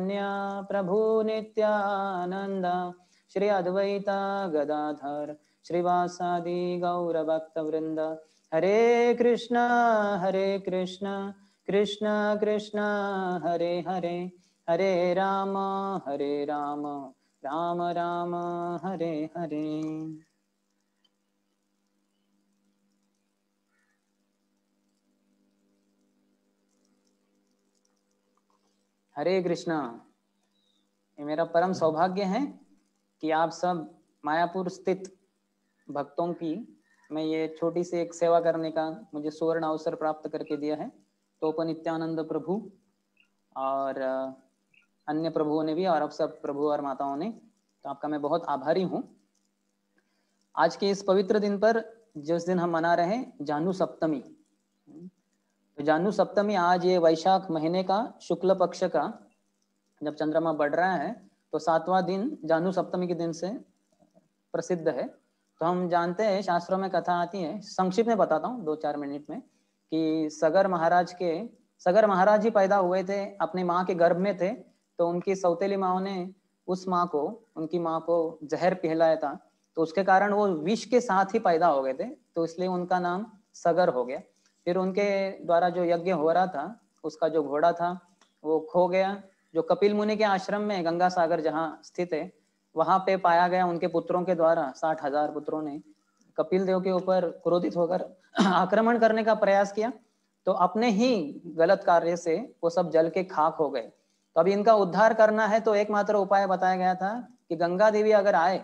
चैतन्य प्रभु नित्यानंद श्री अद्वैता गदाधर श्रीवासादि गौर भक्त वृंद। हरे कृष्ण कृष्ण कृष्ण हरे हरे, हरे राम राम राम हरे हरे। हरे कृष्णा। ये मेरा परम सौभाग्य है कि आप सब मायापुर स्थित भक्तों की मैं ये छोटी सी एक सेवा करने का मुझे सुवर्ण अवसर प्राप्त करके दिया है। तो नित्यानंद प्रभु और अन्य प्रभुओं ने भी और आप सब प्रभु और माताओं ने, तो आपका मैं बहुत आभारी हूँ। आज के इस पवित्र दिन पर जिस दिन हम मना रहे हैं जानु सप्तमी, तो जानु सप्तमी आज ये वैशाख महीने का शुक्ल पक्ष का जब चंद्रमा बढ़ रहा है तो 7वां दिन जानु सप्तमी के दिन से प्रसिद्ध है। तो हम जानते हैं शास्त्रों में कथा आती है, संक्षिप्त में बताता हूँ 2-4 मिनट में, कि सगर महाराज ही पैदा हुए थे, अपनी माँ के गर्भ में थे। तो उनकी सौतेली माँ ने उनकी माँ को जहर पिलाया था, तो उसके कारण वो विष के साथ ही पैदा हो गए थे, तो इसलिए उनका नाम सगर हो गया। फिर उनके द्वारा जो यज्ञ हो रहा था उसका जो घोड़ा था वो खो गया, जो कपिल मुनि के आश्रम में गंगा सागर जहाँ स्थित है वहां पे पाया गया। उनके पुत्रों के द्वारा 60,000 पुत्रों ने कपिल देव के ऊपर क्रोधित होकर आक्रमण करने का प्रयास किया, तो अपने ही गलत कार्य से वो सब जल के खाक हो गए। तो अभी इनका उद्धार करना है तो एकमात्र उपाय बताया गया था कि गंगा देवी अगर आए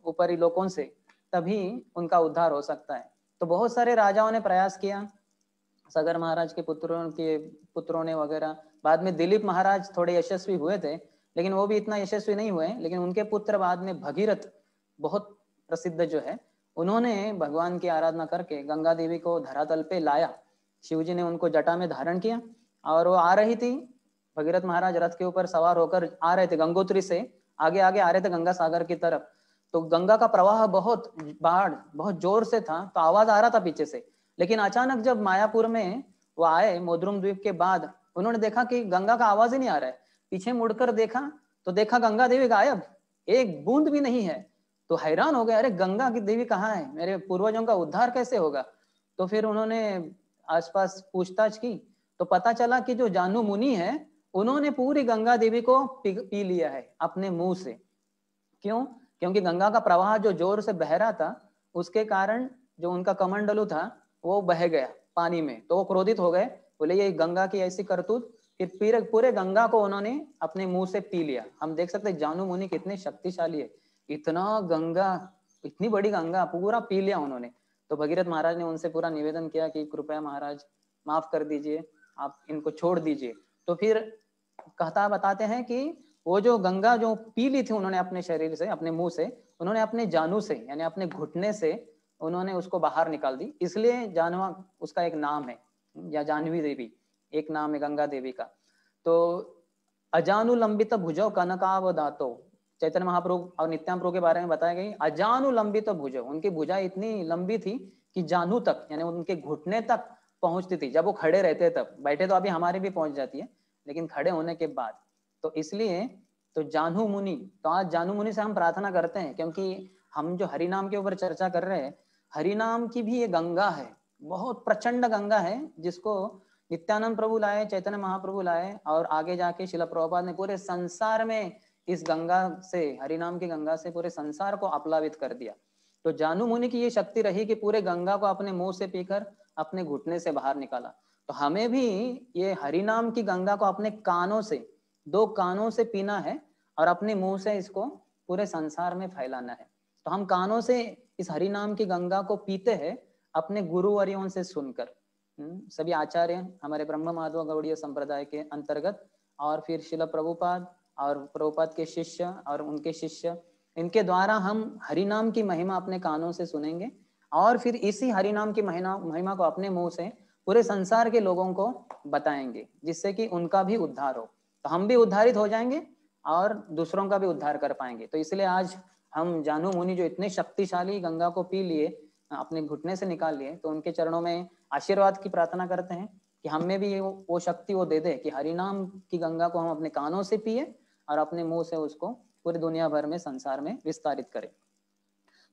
ऊपरी लोकों से तभी उनका उद्धार हो सकता है। तो बहुत सारे राजाओं ने प्रयास किया, सगर महाराज के पुत्रों ने वगैरह। बाद में दिलीप महाराज थोड़े यशस्वी हुए थे, लेकिन वो भी इतना यशस्वी नहीं हुए। लेकिन उनके पुत्र बाद में भगीरथ बहुत प्रसिद्ध जो है, उन्होंने भगवान की आराधना करके गंगा देवी को धरातल पे लाया। शिव जी ने उनको जटा में धारण किया और वो आ रही थी, भगीरथ महाराज रथ के ऊपर सवार होकर आ रहे थे, गंगोत्री से आगे आगे आ रहे थे गंगा सागर की तरफ। तो गंगा का प्रवाह बहुत जोर से था, तो आवाज आ रहा था पीछे से। लेकिन अचानक जब मायापुर में वो आए, मोद्रुम द्वीप के बाद, उन्होंने देखा कि गंगा का आवाज ही नहीं आ रहा है। पीछे मुड़कर देखा तो देखा गंगा देवी गायब, एक बूंद भी नहीं है। तो हैरान हो गए, अरे गंगा की देवी कहाँ है, मेरे पूर्वजों का उद्धार कैसे होगा। तो फिर उन्होंने आसपास पूछताछ की तो पता चला कि जो जानू मुनि है उन्होंने पूरी गंगा देवी को पी लिया है अपने मुंह से। क्यों? क्योंकि गंगा का प्रवाह जो जोर से बह रहा था उसके कारण जो उनका कमंडलू था वो बह गया पानी में। तो वो क्रोधित हो गए, बोले ये गंगा की ऐसी करतूत। फिर पूरे गंगा को उन्होंने अपने मुंह से पी लिया। हम देख सकते हैं जानू मुनि कितने शक्तिशाली है, इतनी बड़ी गंगा पूरा पी लिया उन्होंने। तो भगीरथ महाराज ने उनसे पूरा निवेदन किया कि कृपया महाराज माफ कर दीजिए, आप इनको छोड़ दीजिए। तो फिर कहता बताते हैं कि वो जो गंगा जो पी ली थी उन्होंने अपने शरीर से, अपने मुंह से, उन्होंने अपने जानू से यानी अपने घुटने से उन्होंने उसको बाहर निकाल दी। इसलिए जानवा उसका एक नाम है, या जानवी देवी एक नाम है गंगा देवी का। तो अजानुलंबित भुजो कनकावदातो, चैतन्य महाप्रभु और नित्याम प्रभु के बारे में बताया गई। अजानुलंबित भुजो, उनकी भुजा इतनी लंबी थी कि जानू तक यानी उनके घुटने तक पहुंचती थी जब वो खड़े रहते तब। बैठे तो अभी हमारी भी पहुंच जाती है, लेकिन खड़े होने के बाद। तो इसलिए तो जानू मुनि, तो आज जानू मुनि से हम प्रार्थना करते हैं, क्योंकि हम जो हरिनाम के ऊपर चर्चा कर रहे हैं, हरिनाम की भी ये गंगा है, बहुत प्रचंड गंगा है, जिसको नित्यानंद प्रभु लाए, चैतन्य महाप्रभु लाए, और आगे जाके शिला प्रभुपाद ने पूरे संसार में इस गंगा से, हरिनाम की गंगा से पूरे संसार को अपलावित कर दिया। तो जानू मुनि की ये शक्ति रही कि पूरे गंगा को अपने मुंह से पीकर अपने घुटने से बाहर निकाला। तो हमें भी ये हरिनाम की गंगा को अपने कानों से, 2 कानों से पीना है और अपने मुंह से इसको पूरे संसार में फैलाना है। तो हम कानों से इस हरिनाम की गंगा को पीते हैं अपने गुरुवर्यों से सुनकर। सभी आचार्य हमारे ब्रह्म माधव गौड़ीय संप्रदाय के अंतर्गत, और फिर शिला प्रभुपाद और प्रभुपाद के शिष्य और उनके शिष्य, इनके द्वारा हम हरिनाम की महिमा अपने कानों से सुनेंगे और फिर इसी हरिनाम की महिमा को अपने मुंह से पूरे संसार के लोगों को बताएंगे, जिससे कि उनका भी उद्धार हो। तो हम भी उद्धारित हो जाएंगे और दूसरों का भी उद्धार कर पाएंगे। तो इसलिए आज हम जानू मुनि जो इतने शक्तिशाली गंगा को पी लिए, अपने घुटने से निकाल लिए, तो उनके चरणों में आशीर्वाद की प्रार्थना करते हैं कि कि हम में भी वो शक्ति वो दे दे कि हरि नाम की गंगा को हम अपने कानों से पिए और अपने मुंह से उसको पूरी दुनिया भर में संसार में विस्तारित करें।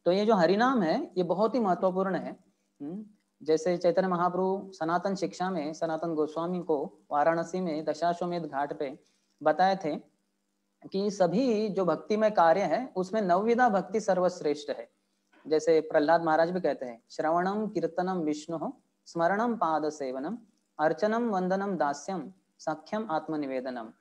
तो ये जो हरि नाम है ये बहुत ही महत्वपूर्ण है। जैसे चैतन्य महाप्रभु सनातन शिक्षा में सनातन गोस्वामी को वाराणसी में दशाश्वमेध घाट पे बताए थे कि सभी जो भक्तिमय कार्य है उसमें नवविधा भक्ति सर्वश्रेष्ठ है। जैसे प्रहलाद महाराज भी कहते हैं, श्रवणम कीर्तनम विष्णु स्मरणम पाद सेवनम अर्चनम वंदनम दास्यम सख्यम आत्मनिवेदनम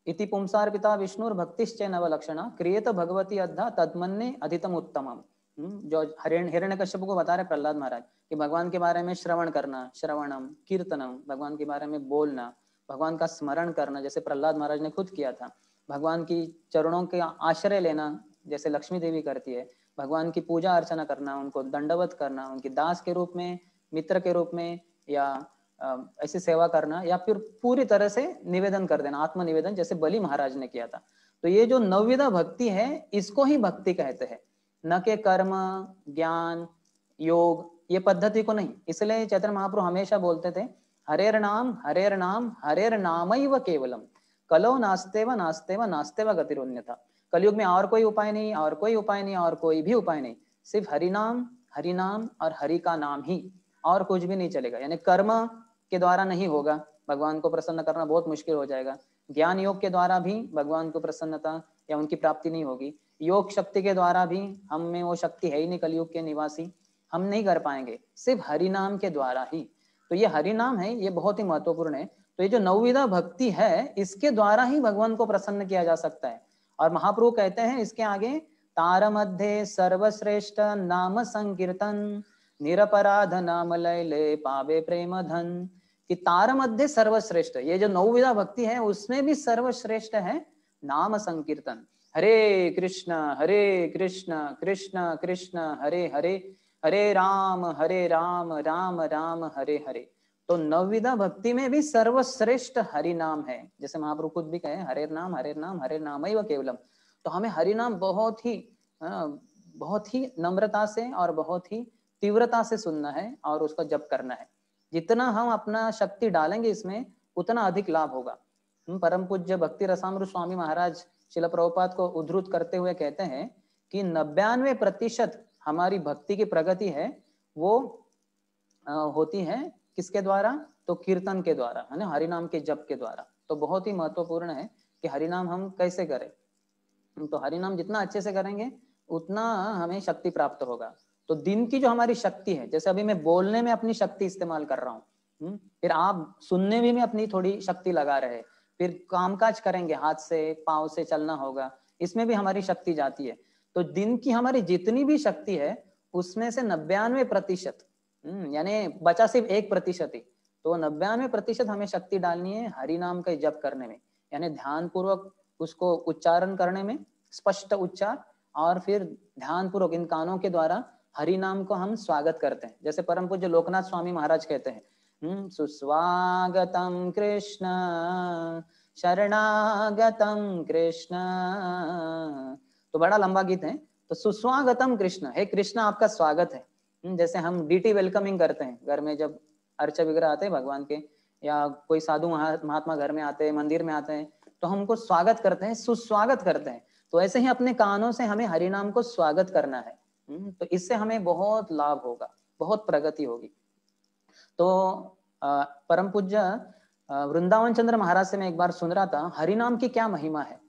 इति पुंसार्पिता विष्णुर भक्तिश्च नवलक्षणा क्रियेत भगवती अद्धा तद्मन्ये अधितम उत्तमम। जो हिरण्यकश्यप को बता रहे प्रहलाद महाराज कि भगवान के बारे में श्रवण करना, श्रवणम कीर्तनम, भगवान के बारे में बोलना, भगवान का स्मरण करना जैसे प्रहलाद महाराज ने खुद किया था, भगवान की चरणों के आश्रय लेना जैसे लक्ष्मी देवी करती है, भगवान की पूजा अर्चना करना, उनको दंडवत करना, उनकी दास के रूप में, मित्र के रूप में या ऐसी सेवा करना, या फिर पूरी तरह से निवेदन कर देना, आत्मनिवेदन जैसे बलि महाराज ने किया था। तो ये जो नवविधा भक्ति है इसको ही भक्ति कहते हैं, न के कर्म, ज्ञान, योग ये पद्धति को नहीं। इसलिए चैतन्य महाप्रभु हमेशा बोलते थे हरेर नाम हरेर नाम हरेर नामैव केवलम कलो नास्तेव नास्तेव नास्तेव गतिरन्यथा। कलयुग में और कोई उपाय नहीं, और कोई उपाय नहीं, और कोई भी उपाय नहीं, सिर्फ हरि नाम और हरि का नाम ही, और कुछ भी नहीं चलेगा। यानी कर्म के द्वारा नहीं होगा, भगवान को प्रसन्न करना बहुत मुश्किल हो जाएगा। ज्ञान योग के द्वारा भी भगवान को प्रसन्नता या उनकी प्राप्ति नहीं होगी। योग शक्ति के द्वारा भी हम में वो शक्ति है ही नहीं, कलयुग के निवासी, हम नहीं कर पाएंगे, सिर्फ हरि नाम के द्वारा ही। तो ये हरि नाम है, ये बहुत ही महत्वपूर्ण है। तो ये जो नवविधा भक्ति है इसके द्वारा ही भगवान को प्रसन्न किया जा सकता है। और महाप्रभु कहते हैं इसके आगे, तार मध्य सर्वश्रेष्ठ नाम संकीर्तन निरपराध नाम लय ले पावे प्रेम धन। कि तार मध्य सर्वश्रेष्ठ, ये जो नवविधा भक्ति है उसमें भी सर्वश्रेष्ठ है नाम संकीर्तन। हरे कृष्ण कृष्ण कृष्ण हरे हरे, हरे राम राम राम हरे हरे। तो नवविधा भक्ति में भी सर्वश्रेष्ठ हरि नाम है। जैसे महाप्रभु खुद भी कहे हरे नाम हरे नामैव केवलम। तो हमें हरि नाम बहुत ही नम्रता से और बहुत ही तीव्रता से सुनना है और उसका जप करना है। जितना हम अपना शक्ति डालेंगे इसमें उतना अधिक लाभ होगा। परम पूज्य भक्ति रसामृत स्वामी महाराज शिला प्रभुपाद को उद्धृत करते हुए कहते हैं कि 99% हमारी भक्ति की प्रगति है वो होती है किसके द्वारा, तो कीर्तन के द्वारा, है ना, हरि नाम के जप के द्वारा। तो बहुत ही महत्वपूर्ण है कि हरि नाम हम कैसे करें। तो हरि नाम जितना अच्छे से करेंगे उतना हमें शक्ति प्राप्त होगा। तो दिन की जो हमारी शक्ति है, जैसे अभी मैं बोलने में अपनी शक्ति इस्तेमाल कर रहा हूँ, फिर आप सुनने में अपनी थोड़ी शक्ति लगा रहे, फिर कामकाज करेंगे, हाथ से पाँव से चलना होगा, इसमें भी हमारी शक्ति जाती है। तो दिन की हमारी जितनी भी शक्ति है उसमें से 99% यानी बचा सिर्फ 1% ही, तो 99% हमें शक्ति डालनी है हरि नाम का जप करने में, यानी ध्यान पूर्वक उसको उच्चारण करने में, स्पष्ट उच्चार, और फिर ध्यान पूर्वक इन कानों के द्वारा हरि नाम को हम स्वागत करते हैं। जैसे परम पूज्य लोकनाथ स्वामी महाराज कहते हैं, सुस्वागतम कृष्ण शरणागतम कृष्ण। तो बड़ा लंबा गीत है। तो सुस्वागतम कृष्ण, हे कृष्ण आपका स्वागत है। जैसे हम डीटी वेलकमिंग करते हैं घर में, जब अर्चा विग्रह आते हैं भगवान के, या कोई साधु महात्मा घर में आते हैं, मंदिर में आते हैं, तो हमको स्वागत करते हैं, सुस्वागत करते हैं। तो ऐसे ही अपने कानों से हमें हरि नाम को स्वागत करना है। तो इससे हमें बहुत लाभ होगा, बहुत प्रगति होगी। तो परम पूज्य वृंदावन चंद्र महाराज से मैं एक बार सुन रहा था हरि नाम की क्या महिमा है।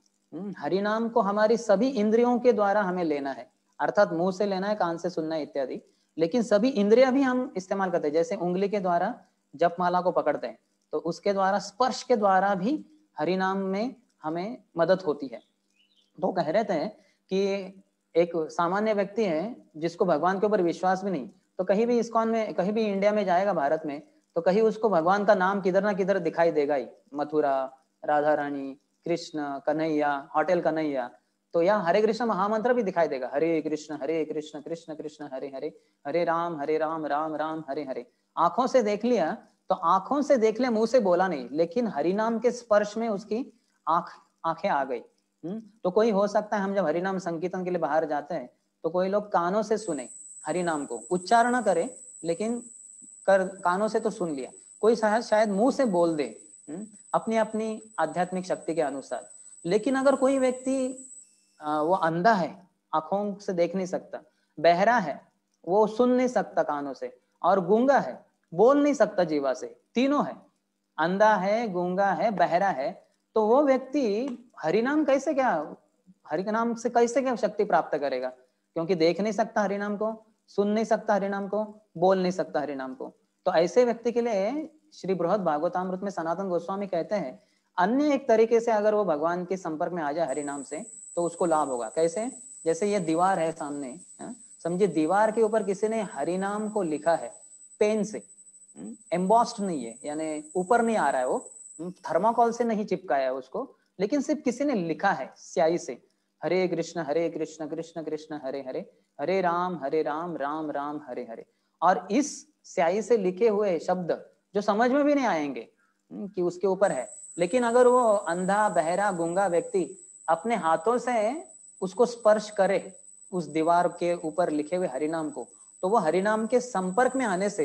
हरि नाम को हमारी सभी इंद्रियों के द्वारा हमें लेना है, अर्थात मुंह से लेना है, कान से सुनना है इत्यादि, लेकिन सभी इंद्रियां भी हम इस्तेमाल करते हैं। जैसे उंगली के द्वारा जप माला को पकड़ते हैं, तो उसके द्वारा, स्पर्श के द्वारा भी हरि नाम में हमें मदद होती है। तो कह रहे थे कि एक सामान्य व्यक्ति है जिसको भगवान के ऊपर विश्वास भी नहीं, तो कहीं भी इस्कॉन में, कहीं भी इंडिया में जाएगा, भारत में, तो कहीं उसको भगवान का नाम किधर ना किधर दिखाई देगा ही, मथुरा, राधा रानी, कृष्ण, कन्हैया, होटल कन्हैया, तो यहाँ हरे कृष्ण महामंत्र भी दिखाई देगा, हरे कृष्ण कृष्ण कृष्ण हरे हरे, हरे राम राम राम हरे हरे। आंखों से देख लिया तो आंखों से देख लिया, मुंह से बोला नहीं, लेकिन हरि नाम के स्पर्श में उसकी आंखें आ गई। तो कोई हो सकता है हम जब हरिनाम संकीर्तन के लिए बाहर जाते हैं तो कोई लोग कानों से सुने हरि नाम को, उच्चारण करे लेकिन कानों से तो सुन लिया। कोई शायद मुंह से बोल दे अपनी अपनी आध्यात्मिक शक्ति के अनुसार। लेकिन अगर कोई व्यक्ति वो अंधा है, आंखों से देख नहीं सकता, बहरा है, वो सुन नहीं सकता कानों से, और गूंगा है, बोल नहीं सकता जीवा से, तीनों है, अंधा है, गूंगा है, बहरा है, तो वो व्यक्ति हरिनाम कैसे, क्या हरि के नाम से कैसे क्या शक्ति प्राप्त करेगा? क्योंकि देख नहीं सकता हरिनाम को, सुन नहीं सकता हरिनाम को, बोल नहीं सकता हरिनाम को। तो ऐसे व्यक्ति के लिए श्री बृहद भागवतामृत में सनातन गोस्वामी कहते हैं अन्य एक तरीके से अगर वो भगवान के संपर्क में आ जाए हरिनाम से तो उसको लाभ होगा। कैसे? जैसे ये दीवार है सामने, समझिए दीवार के ऊपर किसी ने हरिनाम को लिखा है पेन से, एम्बॉस्ड नहीं है, यानी ऊपर नहीं आ रहा है, वो थर्माकोल से नहीं चिपकाया है उसको, लेकिन सिर्फ किसी ने लिखा है स्याही से, हरे कृष्ण कृष्ण कृष्ण हरे हरे, हरे राम राम राम हरे हरे। और इस स्याही से लिखे हुए शब्द जो समझ में भी नहीं आएंगे कि उसके ऊपर है, लेकिन अगर वो अंधा, बहरा, गूंगा व्यक्ति अपने हाथों से उसको स्पर्श करे उस दीवार के ऊपर लिखे हुए हरिनाम को, तो वो हरिनाम के संपर्क में आने से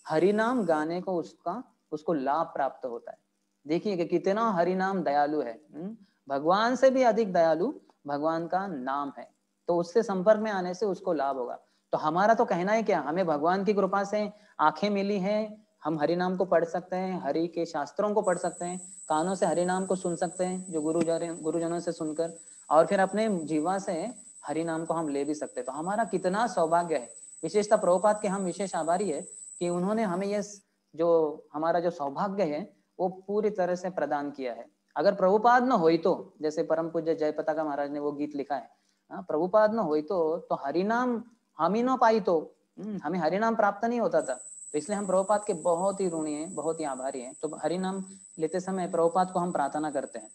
हरिनाम गाने को उसको लाभ प्राप्त होता है। देखिए कि कितना हरिनाम दयालु है, भगवान से भी अधिक दयालु भगवान का नाम है, तो उससे संपर्क में आने से उसको लाभ होगा। तो हमारा तो कहना है क्या, हमें भगवान की कृपा से आंखें मिली हैं, हम हरिनाम को पढ़ सकते हैं, हरि के शास्त्रों को पढ़ सकते हैं, कानों से हरिनाम को सुन सकते हैं जो गुरुजनों से सुनकर, और फिर अपने जीवा से हरिनाम को हम ले भी सकते हैं। तो हमारा कितना सौभाग्य है। विशेषता प्रभुपाद के हम विशेष आभारी है कि उन्होंने हमें ये जो हमारा जो सौभाग्य है वो पूरी तरह से प्रदान किया है। अगर प्रभुपाद न होई तो, जैसे परम पूज्य जय पताका महाराज ने वो गीत लिखा है, प्रभुपाद न होई तो हरिनाम हम ही न पाई तो हमें हरिनाम प्राप्त नहीं होता था। तो इसलिए हम प्रभुपाद के बहुत ही ऋणी हैं, बहुत ही आभारी हैं। तो हरिनाम लेते समय प्रभुपाद को हम प्रार्थना करते हैं।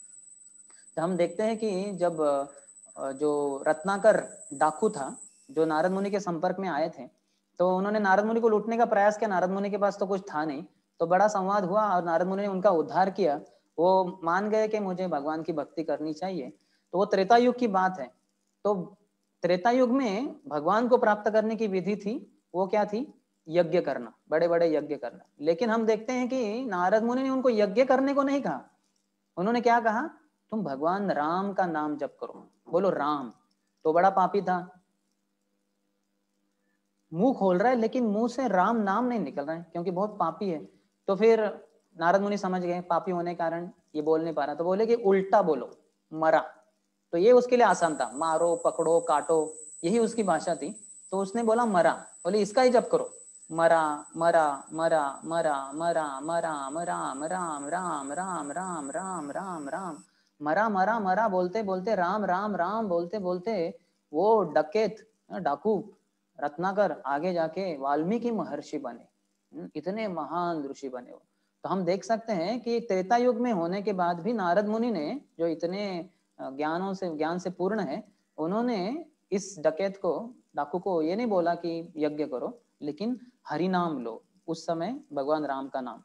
तो हम देखते हैं कि जब जो रत्नाकर डाकू था, जो नारद मुनि के संपर्क में आए थे, तो उन्होंने नारद मुनि को लूटने का प्रयास किया। नारद मुनि के पास तो कुछ था नहीं, तो बड़ा संवाद हुआ और नारद मुनि ने उनका उद्धार किया। वो मान गए कि मुझे भगवान की भक्ति करनी चाहिए। तो वो त्रेता युग की बात है। तो त्रेता युग में भगवान को प्राप्त करने की विधि थी, वो क्या थी? यज्ञ करना, बड़े बड़े यज्ञ करना। लेकिन हम देखते हैं कि नारद मुनि ने उनको यज्ञ करने को नहीं कहा। उन्होंने क्या कहा? तुम भगवान राम का नाम जप करो। बोलो राम। तो बड़ा पापी था, मुंह खोल रहा है लेकिन मुंह से राम नाम नहीं निकल रहा है क्योंकि बहुत पापी है। तो फिर नारद मुनि समझ गए पापी होने के कारण ये बोल नहीं पा रहा, तो बोले कि उल्टा बोलो, मरा। तो ये उसके लिए आसान था, मारो, पकड़ो, काटो, यही उसकी भाषा थी। तो उसने बोला मरा। बोले इसका ही जप करो, मरा मरा मरा मरा मरा मरा राम राम राम राम राम राम राम राम, मरा मरा मरा बोलते बोलते, राम राम राम बोलते बोलते वो डकैत, डाकू रत्नाकर आगे जाके वाल्मीकि महर्षि बने, इतने महान ऋषि बने वो। तो हम देख सकते हैं कि त्रेता युग में होने के बाद भी नारद मुनि ने, जो इतने ज्ञान से पूर्ण है, उन्होंने इस डकैत को, डाकू को ये नहीं बोला कि यज्ञ करो, लेकिन हरि नाम लो। उस समय भगवान राम का नाम,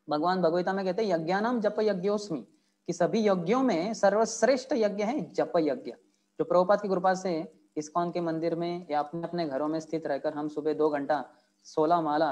भगवान भगवता में कहते हैं यज्ञानाम जप यज्ञोस्मि, कि सभी यज्ञों में सर्वश्रेष्ठ यज्ञ है जप यज्ञ। जो प्रभुपाद की कृपा से इस्कॉन के मंदिर में या अपने अपने घरों में स्थित रहकर हम सुबह 2 घंटा 16 माला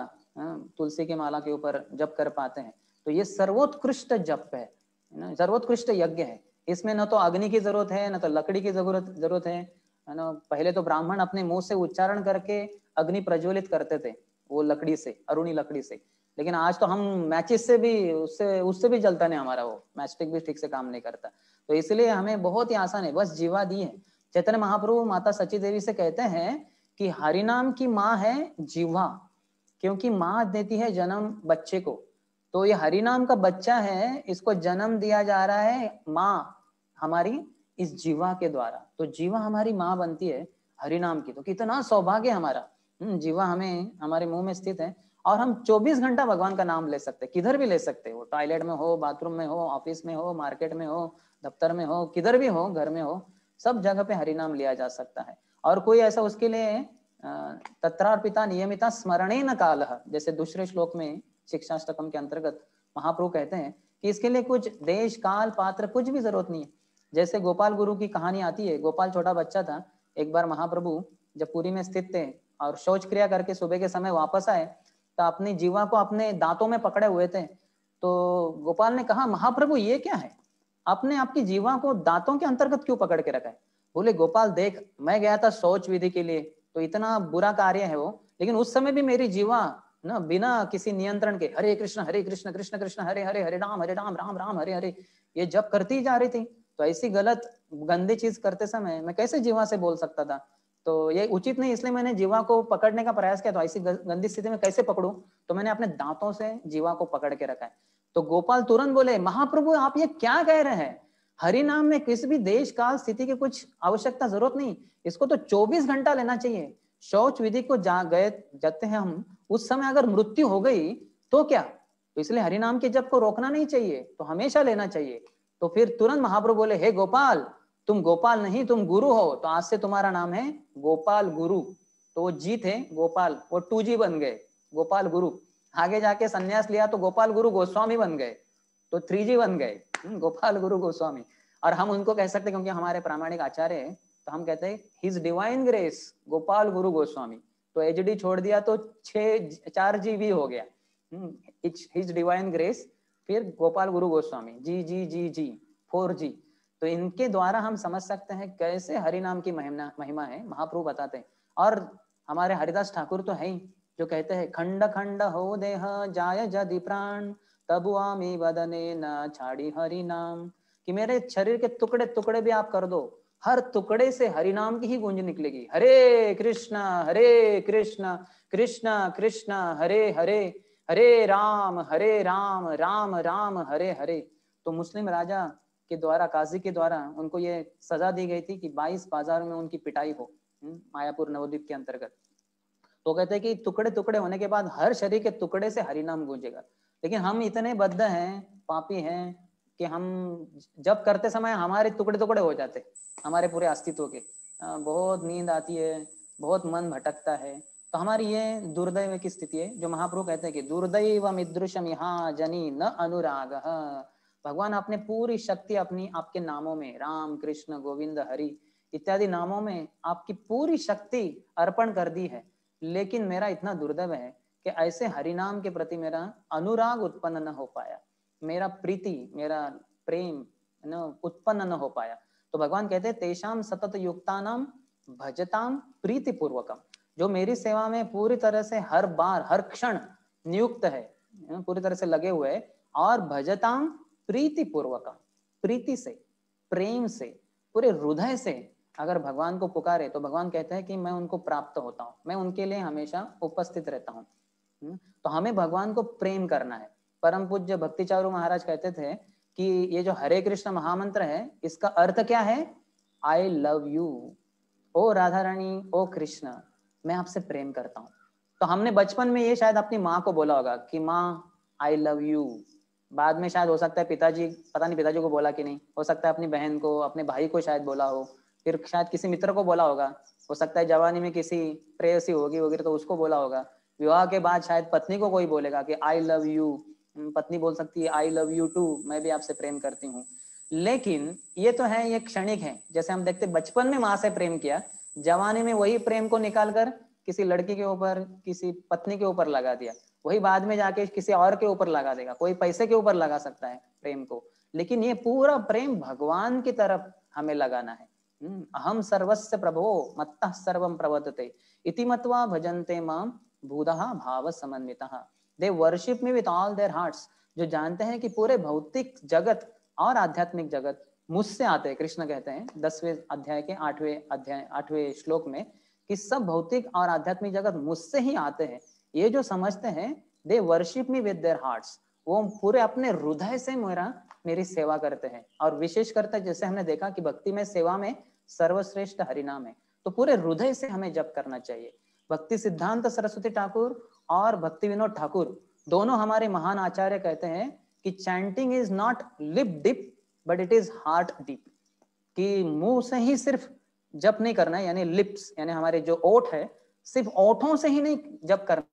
तुलसी के माला के ऊपर जप कर पाते हैं, तो ये सर्वोत्कृष्ट जप है ना, सर्वोत्कृष्ट यज्ञ है। इसमें न तो अग्नि की जरूरत है, न तो लकड़ी की जरूरत है ना। पहले तो ब्राह्मण अपने मुंह से उच्चारण करके अग्नि प्रज्वलित करते थे, वो लकड़ी से, अरुणी लकड़ी से। लेकिन आज तो हम मैचिस से भी, उससे भी जलता नहीं, हमारा वो मैचस्टिक भी ठीक से काम नहीं करता। तो इसलिए हमें बहुत ही आसान है, बस जीवा दी है। चैतन्य महाप्रभु माता सची देवी से कहते हैं कि हरिनाम की माँ है जीवा, क्योंकि माँ देती है जन्म बच्चे को। तो ये हरिनाम का बच्चा है, इसको जन्म दिया जा रहा है माँ हमारी इस जीवा के द्वारा। तो जीवा हमारी माँ बनती है हरिनाम की। तो कितना सौभाग्य हमारा, जीवा हमें हमारे मुंह में स्थित है और हम 24 घंटा भगवान का नाम ले सकते हैं, किधर भी ले सकते हो, टॉयलेट में हो, बाथरूम में हो, ऑफिस में हो, मार्केट में हो, दफ्तर में हो, किधर भी हो, घर में हो, सब जगह पे हरिनाम लिया जा सकता है। और कोई ऐसा उसके लिए तत्रार्पिता नियमिता स्मरणेन कालः, जैसे दूसरे श्लोक में शिक्षाष्टकम के अंतर्गत महाप्रभु कहते हैं कि इसके लिए कुछ देश काल पात्र कुछ भी जरूरत नहीं है। जैसे गोपाल गुरु की कहानी आती है, गोपाल छोटा बच्चा था, एक बार महाप्रभु जब पुरी में स्थित थे और शौच क्रिया करके सुबह के समय वापस आए, तो अपनी जीवा को अपने दांतों में पकड़े हुए थे। तो गोपाल ने कहा, महाप्रभु ये क्या है, आपने आपकी जीवा को दांतों के अंतर्गत क्यों पकड़ के रखा है? बोले, गोपाल देख, मैं गया था शौच विधि के लिए, तो इतना बुरा कार्य है वो, लेकिन उस समय भी मेरी जीवा ना बिना किसी नियंत्रण के हरे कृष्ण कृष्ण कृष्ण हरे हरे, हरे राम राम राम हरे हरे, ये जब करती जा रही थी। तो ऐसी गलत गंदी चीज करते समय मैं कैसे जीवा से बोल सकता था? तो ये उचित नहीं, इसलिए मैंने जीवा को पकड़ने का प्रयास किया। तो ऐसी गंदी स्थिति में कैसे पकड़ूं? तो मैंने अपने दांतों से जीवा को पकड़ के रखा है। तो गोपाल तुरंत बोले, महाप्रभु आप ये क्या कह रहे हैं? हरि नाम में किसी भी देश काल स्थिति की कुछ आवश्यकता जरूरत नहीं, इसको तो 24 घंटा लेना चाहिए। शौच विधि को जाते हैं हम, उस समय अगर मृत्यु हो गई तो क्या? तो इसलिए हरि नाम के जप को रोकना नहीं चाहिए, तो हमेशा लेना चाहिए। तो फिर तुरंत महाप्रभु बोले, हे गोपाल, तुम गोपाल नहीं, तुम गुरु हो, तो आज से तुम्हारा नाम है गोपाल गुरु। तो वो जी थे गोपाल, वो 2G बन गए, गोपाल गुरु। आगे जाके सन्यास लिया तो गोपाल गुरु गोस्वामी बन गए, तो 3G बन गए, गोपाल गुरु गोस्वामी। और हम उनको कह सकते क्योंकि हमारे प्रामाणिक आचार्य है, तो हम कहते हैं हिज डिवाइन ग्रेस गोपाल गुरु गोस्वामी। तो HD छोड़ दिया तो 4GB हो गया, हिज डिवाइन ग्रेस, फिर गोपाल गुरु गोस्वामी, जी 4G। तो इनके द्वारा हम समझ सकते हैं कैसे हरि नाम की महिमा है, महाप्रभु बताते हैं। और हमारे हरिदास ठाकुर तो है ही, जो कहते हैं, खंड खंड हो देह जाय जदि प्राण, तबु आमी वदने न छाड़ी हरि नाम। कि मेरे शरीर के टुकड़े टुकड़े भी आप कर दो, हर टुकड़े से हरि नाम की ही गूंज निकलेगी, हरे कृष्ण कृष्ण कृष्ण हरे हरे, हरे राम राम राम हरे हरे। तो मुस्लिम राजा के द्वारा, काजी के द्वारा उनको ये सजा दी गई थी कि 22 बाजारों में उनकी पिटाई हो, मायापुर नवद्वीप के अंतर्गत। तो कहते हैं कि टुकड़े टुकड़े होने के बाद हर शरीर के टुकड़े से हरि नाम गूंजेगा। लेकिन हम इतने बद्ध हैं, पापी हैं, कि हम जब करते समय हमारे टुकड़े टुकड़े हो जाते, हमारे पूरे अस्तित्व के। बहुत नींद आती है, बहुत मन भटकता है। तो हमारी ये दुर्दैव की स्थिति है, जो महाप्रभु कहते हैं कि दुर्दैव मिदृशम यहाँ जनी न अनुराग। भगवान अपने पूरी शक्ति अपनी आपके नामों में, राम कृष्ण गोविंद हरि इत्यादि नामों में आपकी पूरी शक्ति अर्पण कर दी है, लेकिन मेरा इतना दुर्दैव है कि ऐसे हरिनाम के प्रति मेरा अनुराग उत्पन्न न हो पाया, मेरा प्रीति, मेरा प्रेम न उत्पन्न न हो पाया। तो भगवान कहते हैं, तेषाम सतत युक्तानाम भजताम प्रीति पूर्वकम। जो मेरी सेवा में पूरी तरह से हर बार हर क्षण नियुक्त है, पूरी तरह से लगे हुए, और भजताम प्रीति पूर्वकम, प्रीति से, प्रेम से, पूरे हृदय से अगर भगवान को पुकारे, तो भगवान कहते हैं कि मैं उनको प्राप्त होता हूँ, मैं उनके लिए हमेशा उपस्थित रहता हूँ। तो हमें भगवान को प्रेम करना है। परम पूज्य भक्ति चारू महाराज कहते थे कि ये जो हरे कृष्ण महामंत्र है, इसका अर्थ क्या है? आई लव यू, ओ राधा रानी, ओ कृष्ण, मैं आपसे प्रेम करता हूँ। तो हमने बचपन में ये शायद अपनी माँ को बोला होगा कि माँ आई लव यू। बाद में शायद हो सकता है पिताजी, पता नहीं पिताजी को बोला कि नहीं, हो सकता है अपनी बहन को, अपने भाई को शायद बोला हो, फिर शायद किसी मित्र को बोला होगा, हो सकता है जवानी में किसी प्रेयसी होगी वगैरह तो उसको बोला होगा। विवाह के बाद शायद पत्नी को कोई बोलेगा कि आई लव यू, पत्नी बोल सकती है आई लव यू टू, मैं भी आपसे प्रेम करती हूँ। लेकिन ये तो है, ये क्षणिक है। जैसे हम देखते बचपन में माँ से प्रेम किया, जवानी में वही प्रेम को निकाल कर किसी लड़की के ऊपर, किसी पत्नी के ऊपर लगा दिया, वही बाद में जाके किसी और के ऊपर लगा देगा। कोई पैसे के ऊपर लगा सकता है प्रेम को, लेकिन ये पूरा प्रेम भगवान की तरफ हमें लगाना है। अहम सर्वस्य प्रभो मत्तः सर्वं प्रवर्तते इति मत्वा भजन्ते माम भूदः भाव समन्वितः। They worship me with all their hearts. जो जानते हैं कि पूरे भौतिक जगत और आध्यात्मिक जगत मुझसे आते हैं। कृष्ण कहते हैं 10वें अध्याय के 8वें श्लोक में कि सब भौतिक और आध्यात्मिक जगत मुझसे ही आते हैं। ये जो समझते हैं, दे worship me with their hearts, वो पूरे अपने हृदय से मेरी सेवा करते हैं। और विशेष करते हैं, जैसे हमने देखा कि भक्ति में, सेवा में सर्वश्रेष्ठ हरिनाम है, तो पूरे हृदय से हमें जप करना चाहिए। भक्ति सिद्धांत सरस्वती ठाकुर और भक्ति विनोद ठाकुर दोनों हमारे महान आचार्य कहते हैं कि chanting is not lip dip but it is heart deep. कि मुंह से ही सिर्फ जप नहीं करना है, यानी लिप्स, यानी हमारे जो ओठ है, सिर्फ ओठों से ही नहीं जप करना,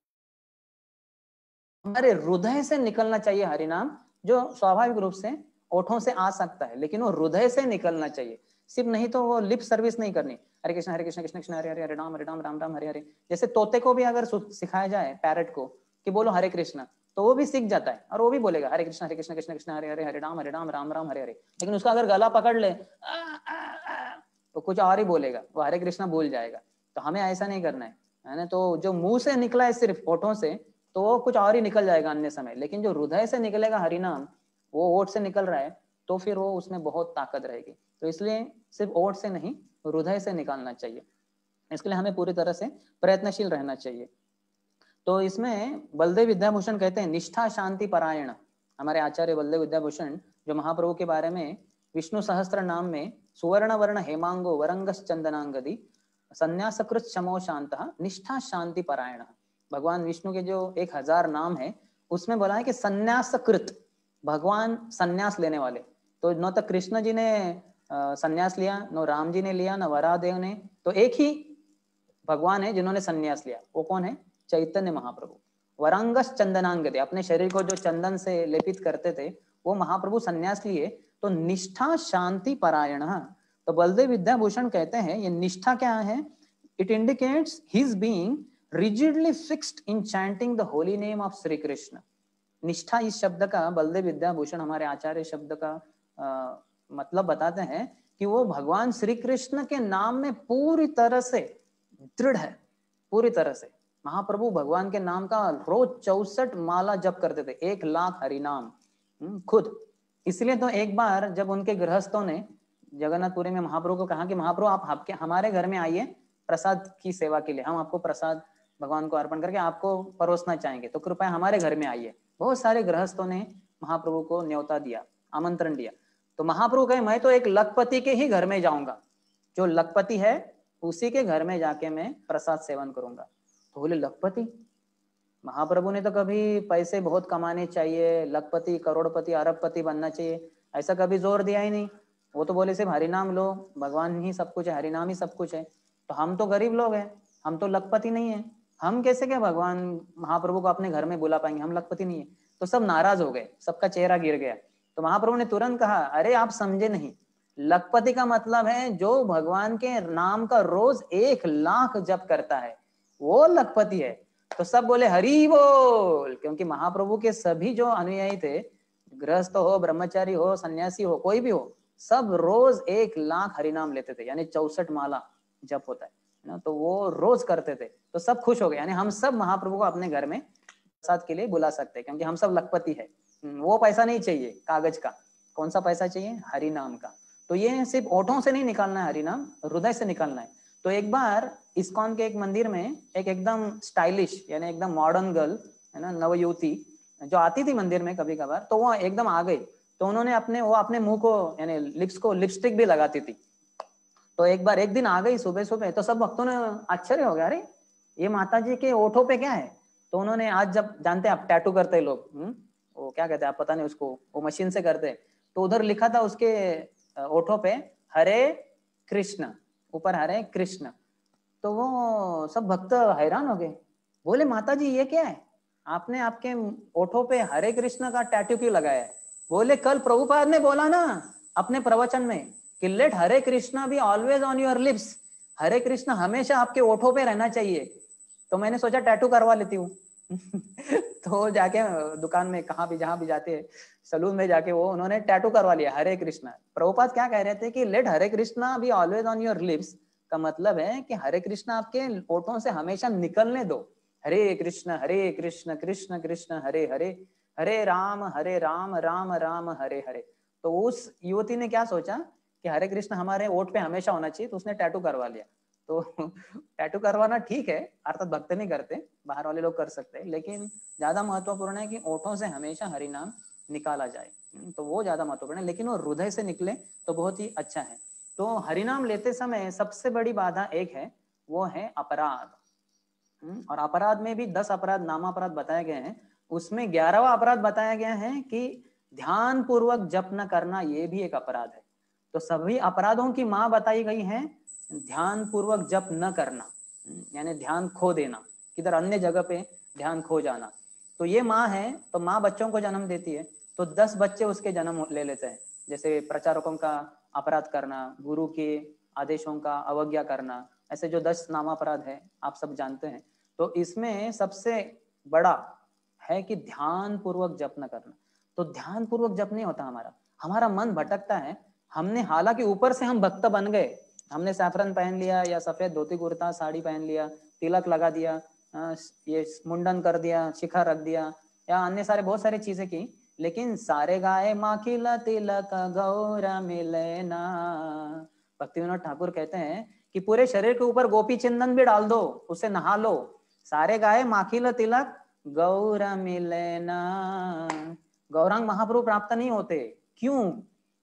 हमारे हृदय से निकलना चाहिए हरिनाम। जो स्वाभाविक रूप से ओठों से आ सकता है, लेकिन वो हृदय से निकलना चाहिए। सिर्फ नहीं तो वो लिप सर्विस नहीं करनी, हरे कृष्ण कृष्ण कृष्ण हरे हरे, हरे राम राम राम हरे हरे। जैसे तोते को भी अगर सिखाया जाए, पैरट को, कि बोलो हरे कृष्णा, तो वो भी सीख जाता है और वो भी बोलेगा हरे कृष्णा कृष्ण कृष्ण हरे हरे, हरे राम राम राम हरे हरे। लेकिन उसका अगर गला पकड़ ले तो कुछ और ही बोलेगा, वो हरे कृष्णा भूल जाएगा। तो हमें ऐसा नहीं करना है ना। तो जो मुंह से निकला है सिर्फ होठों से, तो वो कुछ और ही निकल जाएगा अन्य समय, लेकिन जो हृदय से निकलेगा हरिनाम, वो ओठ से निकल रहा है, तो फिर वो उसमें बहुत ताकत रहेगी। तो इसलिए सिर्फ ओठ से नहीं, हृदय से निकालना चाहिए। इसके लिए हमें पूरी तरह से प्रयत्नशील रहना चाहिए। तो इसमें बलदेव विद्याभूषण कहते हैं निष्ठा शांति परायण। हमारे आचार्य बलदेव विद्याभूषण जो महाप्रभु के बारे में विष्णु सहस्त्र नाम में सुवर्ण वर्ण हेमांगो वरंगस चंदनांगदी संन्यासकृत शमो शांत निष्ठा शांति परायण। भगवान विष्णु के जो 1000 नाम है उसमें बोला है कि संन्यासकृत, भगवान संन्यास लेने वाले। तो न तो कृष्ण जी ने संन्यास लिया, न राम जी ने लिया, न वरादेव ने, तो एक ही भगवान है जिन्होंने संन्यास लिया। वो कौन है? चैतन्य महाप्रभु। वरंगस चंदनांगदे, अपने शरीर को जो चंदन से लेपित करते थे, वो महाप्रभु संन्यास लिए। तो निष्ठा शांति परायण। तो बलदेव विद्याभूषण कहते हैं ये निष्ठा क्या है? It indicates his being rigidly fixed in chanting the holy name of Shri Krishna. निष्ठा इस शब्द का बलदेव विद्याभूषण हमारे आचार्य शब्द का मतलब बताते हैं कि वो भगवान श्री कृष्ण के नाम में पूरी तरह से दृढ़ है, पूरी तरह से। महाप्रभु भगवान के नाम का रोज 64 माला जप करते थे, 1 लाख हरिनाम खुद। इसलिए तो एक बार जब उनके गृहस्थों ने जगन्नाथपुरी में महाप्रभु को कहा कि महाप्रभु आप हमारे घर में आइए प्रसाद की सेवा के लिए, हम आपको प्रसाद भगवान को अर्पण करके आपको परोसना चाहेंगे, तो कृपया हमारे घर में आइए। बहुत सारे गृहस्थों ने महाप्रभु को न्योता दिया, आमंत्रण दिया। तो महाप्रभु कहे मैं तो एक लखपति के ही घर में जाऊंगा, जो लखपति है उसी के घर में जाके मैं प्रसाद सेवन करूंगा। तो बोले लखपति? महाप्रभु ने तो कभी पैसे बहुत कमाने चाहिए, लखपति करोड़पति अरबपति बनना चाहिए, ऐसा कभी जोर दिया ही नहीं। वो तो बोले सिर्फ हरिनाम लो, भगवान ही सब कुछ है, हरिनाम ही सब कुछ है। तो हम तो गरीब लोग हैं, हम तो लखपति नहीं है, हम कैसे क्या भगवान महाप्रभु को अपने घर में बुला पाएंगे, हम लखपति नहीं है। तो सब नाराज हो गए, सबका चेहरा गिर गया। तो महाप्रभु ने तुरंत कहा अरे आप समझे नहीं, लखपति का मतलब है जो भगवान के नाम का रोज 1 लाख जप करता है, वो लखपति है। तो सब बोले हरि बोल, क्योंकि महाप्रभु के सभी जो अनुयायी थे, गृहस्थ हो, ब्रह्मचारी हो, सन्यासी हो, कोई भी हो, सब रोज 1 लाख हरिनाम लेते थे, यानी 64 माला जप होता है ना, तो वो रोज करते थे। तो सब खुश हो गए, यानी हम सब महाप्रभु को अपने घर में प्रसाद के लिए बुला सकते हैं, क्योंकि हम सब लखपति है। वो पैसा नहीं चाहिए कागज का, कौन सा पैसा चाहिए? हरिनाम का। तो ये सिर्फ ओठों से नहीं निकालना है हरिनाम, हृदय से निकालना है। तो एक बार इस्कॉन के एक मंदिर में एक एकदम स्टाइलिश यानी एकदम मॉडर्न गर्ल है ना, नवयुवती जो आती थी मंदिर में कभी कभार, तो वो एकदम आ गई। तो उन्होंने अपने मुंह को यानी लिप्स को लिपस्टिक भी लगाती थी। तो एक दिन आ गई सुबह सुबह, तो सब भक्तों ने आश्चर्य हो गया, अरे ये माता जी के ओठों पे क्या है? तो उन्होंने, आज जब जानते हैं आप टैटू करते हैं लोग, वो क्या कहते हैं आप पता नहीं उसको, वो मशीन से करते हैं, तो उधर लिखा था उसके ओठों पे हरे कृष्ण, ऊपर हरे कृष्ण। तो वो सब भक्त हैरान हो गए, बोले माता जी ये क्या है, आपने आपके ओठों पे हरे कृष्ण का टैटू क्यों लगाया है? बोले कल प्रभुपाद ने बोला ना अपने प्रवचन में कि let Hare Krishna be always on your lips, Hare Krishna हमेशा आपके ओठों पे रहना चाहिए। तो मैंने सोचा टैटू करवा लेती हूँ तो जाके दुकान में कहाँ भी जहां भी जाते हैं, सलून में जाके वो उन्होंने टैटू करवा लिया हरे कृष्णा। प्रभुपाद क्या कह रहे थे कि let Hare Krishna be always on your lips का मतलब है कि हरे कृष्णा आपके ओठों से हमेशा निकलने दो। हरे कृष्ण कृष्ण कृष्ण हरे हरे, हरे राम राम राम हरे हरे। तो उस युवती ने क्या सोचा कि हरे कृष्ण हमारे ओठ पे हमेशा होना चाहिए, तो उसने टैटू करवा लिया। तो टैटू करवाना ठीक है, अर्थात भक्त नहीं करते, बाहर वाले लोग कर सकते हैं, लेकिन ज्यादा महत्वपूर्ण है कि ओठों से हमेशा हरि नाम निकाला जाए, तो वो ज्यादा महत्वपूर्ण है। लेकिन वो हृदय से निकले तो बहुत ही अच्छा है। तो हरिनाम लेते समय सबसे बड़ी बाधा एक है, वो है अपराध। और अपराध में भी 10 अपराध नामापराध बताए गए हैं, उसमें 11वां अपराध बताया गया है कि ध्यान पूर्वक जप न करना, ये भी एक अपराध है। तो सभी अपराधों की मां बताई गई है ध्यान पूर्वक जप न करना, यानी ध्यान खो देना, किधर अन्य जगह पे ध्यान खो जाना। तो ये माँ है, तो माँ बच्चों को जन्म देती है, तो 10 बच्चे उसके जन्म ले लेते हैं। जैसे प्रचारकों का अपराध करना, गुरु के आदेशों का अवज्ञा करना, ऐसे जो 10 नामापराध है आप सब जानते हैं। तो इसमें सबसे बड़ा है कि ध्यान पूर्वक जप न करना। तो ध्यान पूर्वक जप नहीं होता हमारा, हमारा मन भटकता है। हमने हालांकि ऊपर से हम भक्त बन गए, हमने सैफरन पहन लिया या सफेद धोती कुर्ता साड़ी पहन लिया, तिलक लगा दिया, ये मुंडन कर दिया, शिखा रख दिया या अन्य सारे बहुत सारी चीजें की, लेकिन सारे गाए माखिला तिलक गौर मिलेना। भक्ति विनोद ठाकुर कहते हैं कि पूरे शरीर के ऊपर गोपी चंदन भी डाल दो, उसे नहा लो, सारे गाए माखिला तिलक गौर मिलेना, गौरांग महाप्रभु प्राप्त नहीं होते। क्यों?